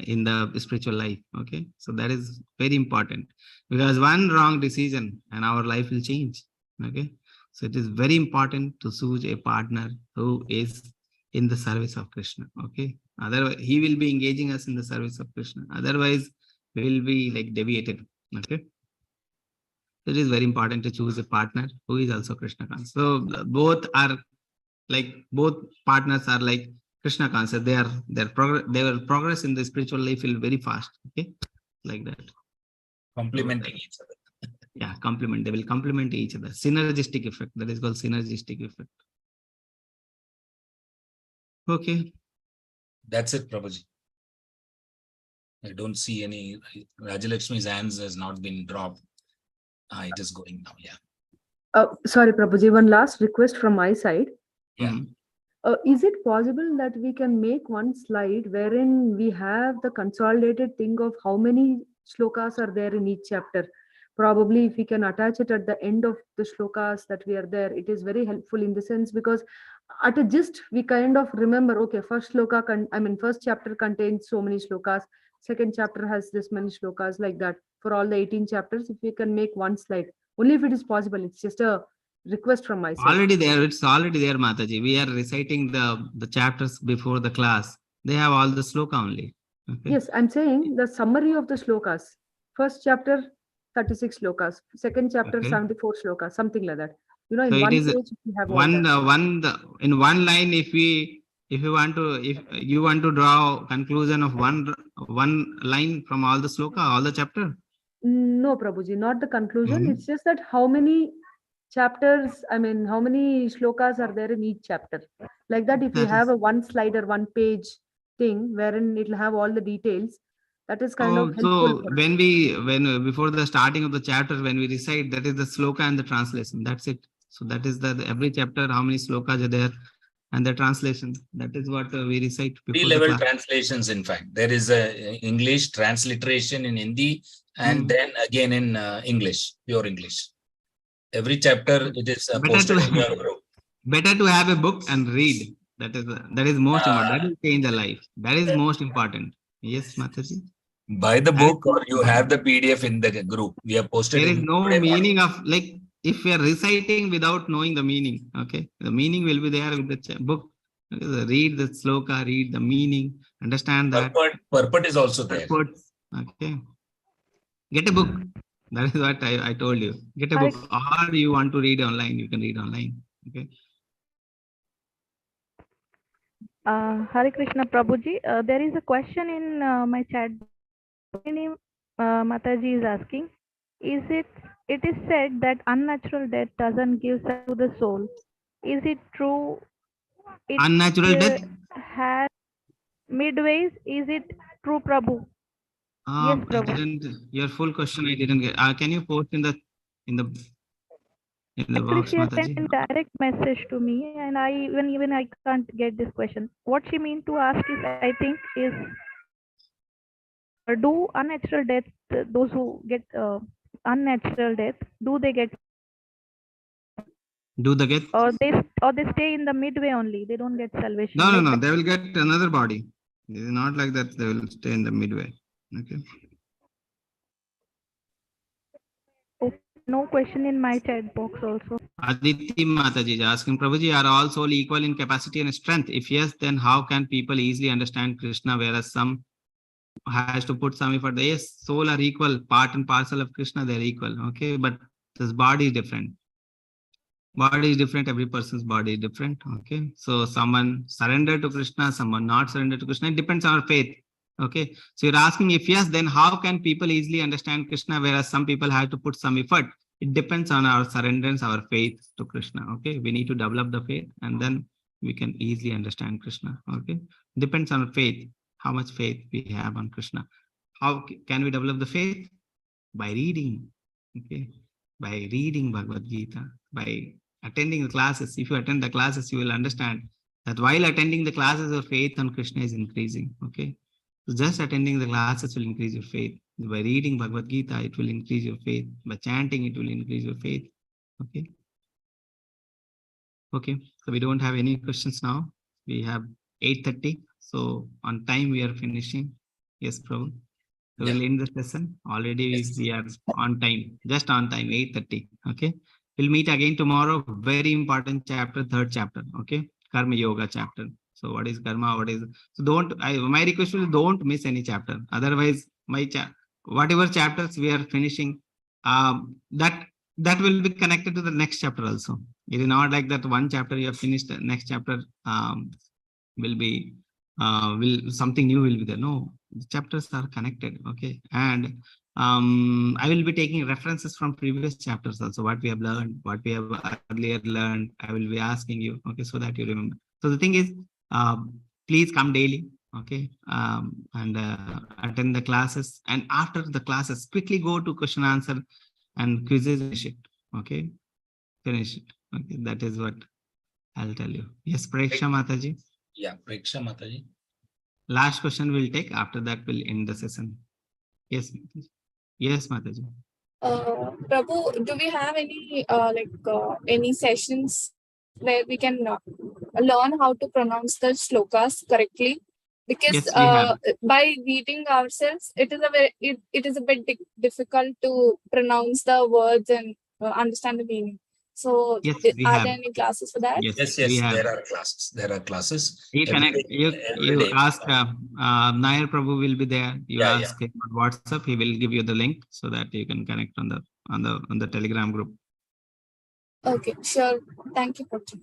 in the spiritual life. Okay, so that is very important, because one wrong decision and our life will change. Okay, so it is very important to choose a partner who is in the service of Krishna. Okay, otherwise he will be engaging us in the service of Krishna, otherwise we will be like deviated. Okay, it is very important to choose a partner who is also Krishna conscious. So both are like, both partners are like Krishna conscious. They will progress in the spiritual life will very fast. Okay, like that. Complementing each other. Yeah, complement. They will complement each other. Synergistic effect. That is called synergistic effect. Okay. That's it, Prabhuji. I don't see any. Rajalakshmi's hands has not been dropped. It is going now. Yeah. Sorry, Prabhuji, one last request from my side. Yeah. Mhm. Is it possible that we can make one slide wherein we have the consolidated thing of how many shlokas are there in each chapter? Probably if we can attach it at the end of the shlokas that we are there, it is very helpful in the sense, because at a gist we kind of remember, okay, first first chapter contains so many shlokas, second chapter has this many shlokas, like that for all the 18 chapters. If we can make one slide, only if it is possible, it's just a request from my side. Already there. It's already there, Mataji. We are reciting the chapters before the class. They have all the sloka only. Okay. Yes, I'm saying the summary of the shlokas. First chapter, 36 shlokas. Second chapter, Okay. 74 shlokas, something like that. You know, So in it one is page, we have all that. in one line. If you want to, if you want to draw conclusion of one line from all the sloka, all the chapter. No, Prabhuji, not the conclusion. Mhm. It's just that how many chapters, how many shlokas are there in each chapter. Like that, if we That have is. a one slide or one page thing wherein it'll have all the details, that is kind of Oh, helpful so for us. when before the starting of the chapter, when we recite, that is the sloka and the translation. That's it. So that is every chapter, how many slokas are there, and the translation. That is what we recite before the Three-level class. translations, in fact. There is a English transliteration in Hindi, and then again in English, pure English. Every chapter, it is Better posted in to your group. better to have a book and read. That is most important. That will change the life. That is most important. Yes, Mataji. Buy the That is book, or you have the PDF in the group. We have posted there is in no today morning. meaning of, like, if we are reciting without knowing the meaning. Okay, the meaning will be there with the book. Read the sloka, read the meaning, understand that. Purport is also there. Purports. Okay, get a book. That is what I told you. Get a Hari- book, or you want to read online, you can read online. Okay. Hare Krishna Prabhuji, there is a question in my chat. Name Mataji is asking, it is said that unnatural death doesn't give sense to the soul. Is it true? It Unnatural death. has midways. Is it true, Prabhu? Yes, I Prabhu. didn't. Your full question I didn't get. Can you post in the in the Actually, box, she has sent Mataji? a direct message to me, and I even I can't get this question. What she mean to ask is, I think, is do unnatural death, those who get unnatural death, do they get? Do they get? Or they stay in the midway only. They don't get salvation. No, no, like no. that. They will get another body. It is not like that. They will stay in the midway. Okay. Okay. No question in my chat box also. Aditi Mataji is asking, Prabhuji, are all soul equal in capacity and strength? If yes, then how can people easily understand Krishna, whereas some has to put some effort? Yes, soul are equal, part and parcel of Krishna, they're equal. Okay, but this body is different. Body is different, every person's body is different. Okay, so someone surrender to Krishna, someone not surrender to Krishna. It depends on our faith. Okay, so you're asking if yes, then how can people easily understand Krishna, whereas some people have to put some effort? It depends on our surrenderance, our faith to Krishna. Okay, we need to develop the faith and then we can easily understand Krishna. Okay, depends on faith, how much faith we have on Krishna. How can we develop the faith? By reading. Okay, by reading Bhagavad Gita, by attending the classes. If you attend the classes, you will understand that while attending the classes, your faith on Krishna is increasing. Okay, so just attending the classes will increase your faith. By reading Bhagavad Gita, it will increase your faith. By chanting, it will increase your faith. Okay. Okay, so we don't have any questions now. We have 8:30. So on time we are finishing. Yes, Prabhu. So we'll end the session. Already Yes. we are on time, just on time, 8:30. Okay. We'll meet again tomorrow. Very important chapter, third chapter. Okay. Karma Yoga chapter. So what is karma? What is, so my request is don't miss any chapter. Otherwise, whatever chapters we are finishing, that will be connected to the next chapter also. It is not like that one chapter you have finished, the next chapter will be will something new will be there. No, the chapters are connected. Okay, and I will be taking references from previous chapters also, what we have learned, what we have earlier learned. I will be asking you, okay, so that you remember. So the thing is, please come daily. Okay, and attend the classes, and after the classes quickly go to question answer and quizzes. Finish it. Okay, finish it. Okay, that is what I'll tell you. Yes, Preksha Mataji. Yeah, Preksha Mataji. Last question we'll take. After that, we'll end the session. Yes, Mataji. Yes, Mataji. Prabhu, do we have any sessions where we can learn how to pronounce the shlokas correctly? Because Yes, we have. by reading ourselves, it is a bit difficult to pronounce the words and understand the meaning. So, Yes, we are have. there any classes for that? Yes, Yes, we have. there are classes. There are classes. You Every connect. day- every You day. ask. Nair Prabhu will be there. You Yeah, ask him on WhatsApp. He will give you the link so that you can connect on the Telegram group. Okay, sure. Thank you, Prabhu.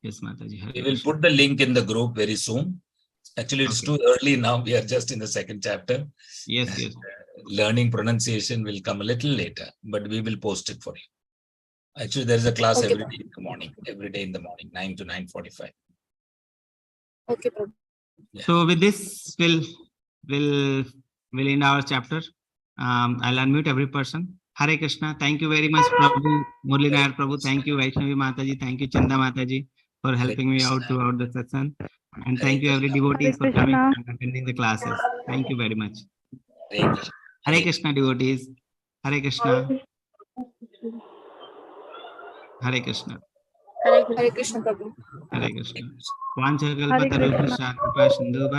Yes, Mataji. Hare We will Krishna. put the link in the group very soon. Actually, it's Okay. too early now. We are just in the second chapter. Yes, yes. Learning pronunciation will come a little later, but we will post it for you. Actually, there is a class Okay. every day in the morning, 9 to 9:45. Okay, Prabhu. So with this, we'll end our chapter. I'll unmute every person. Hare Krishna. Thank you very much, Prabhu. Murli Nair Prabhu. Thank you, Vaishnavi Mataji. Thank you, Chanda Mataji, for helping me out throughout the session. And thank you, every devotees, for coming Krishna. and attending the classes. Thank you very much. Hare Krishna. Hare Krishna, devotees. Hare Krishna. Hare Krishna. Hare Krishna, Prabhu. Hare Krishna. Hare Krishna. Vancha kalpatarubhasya kripa sindhu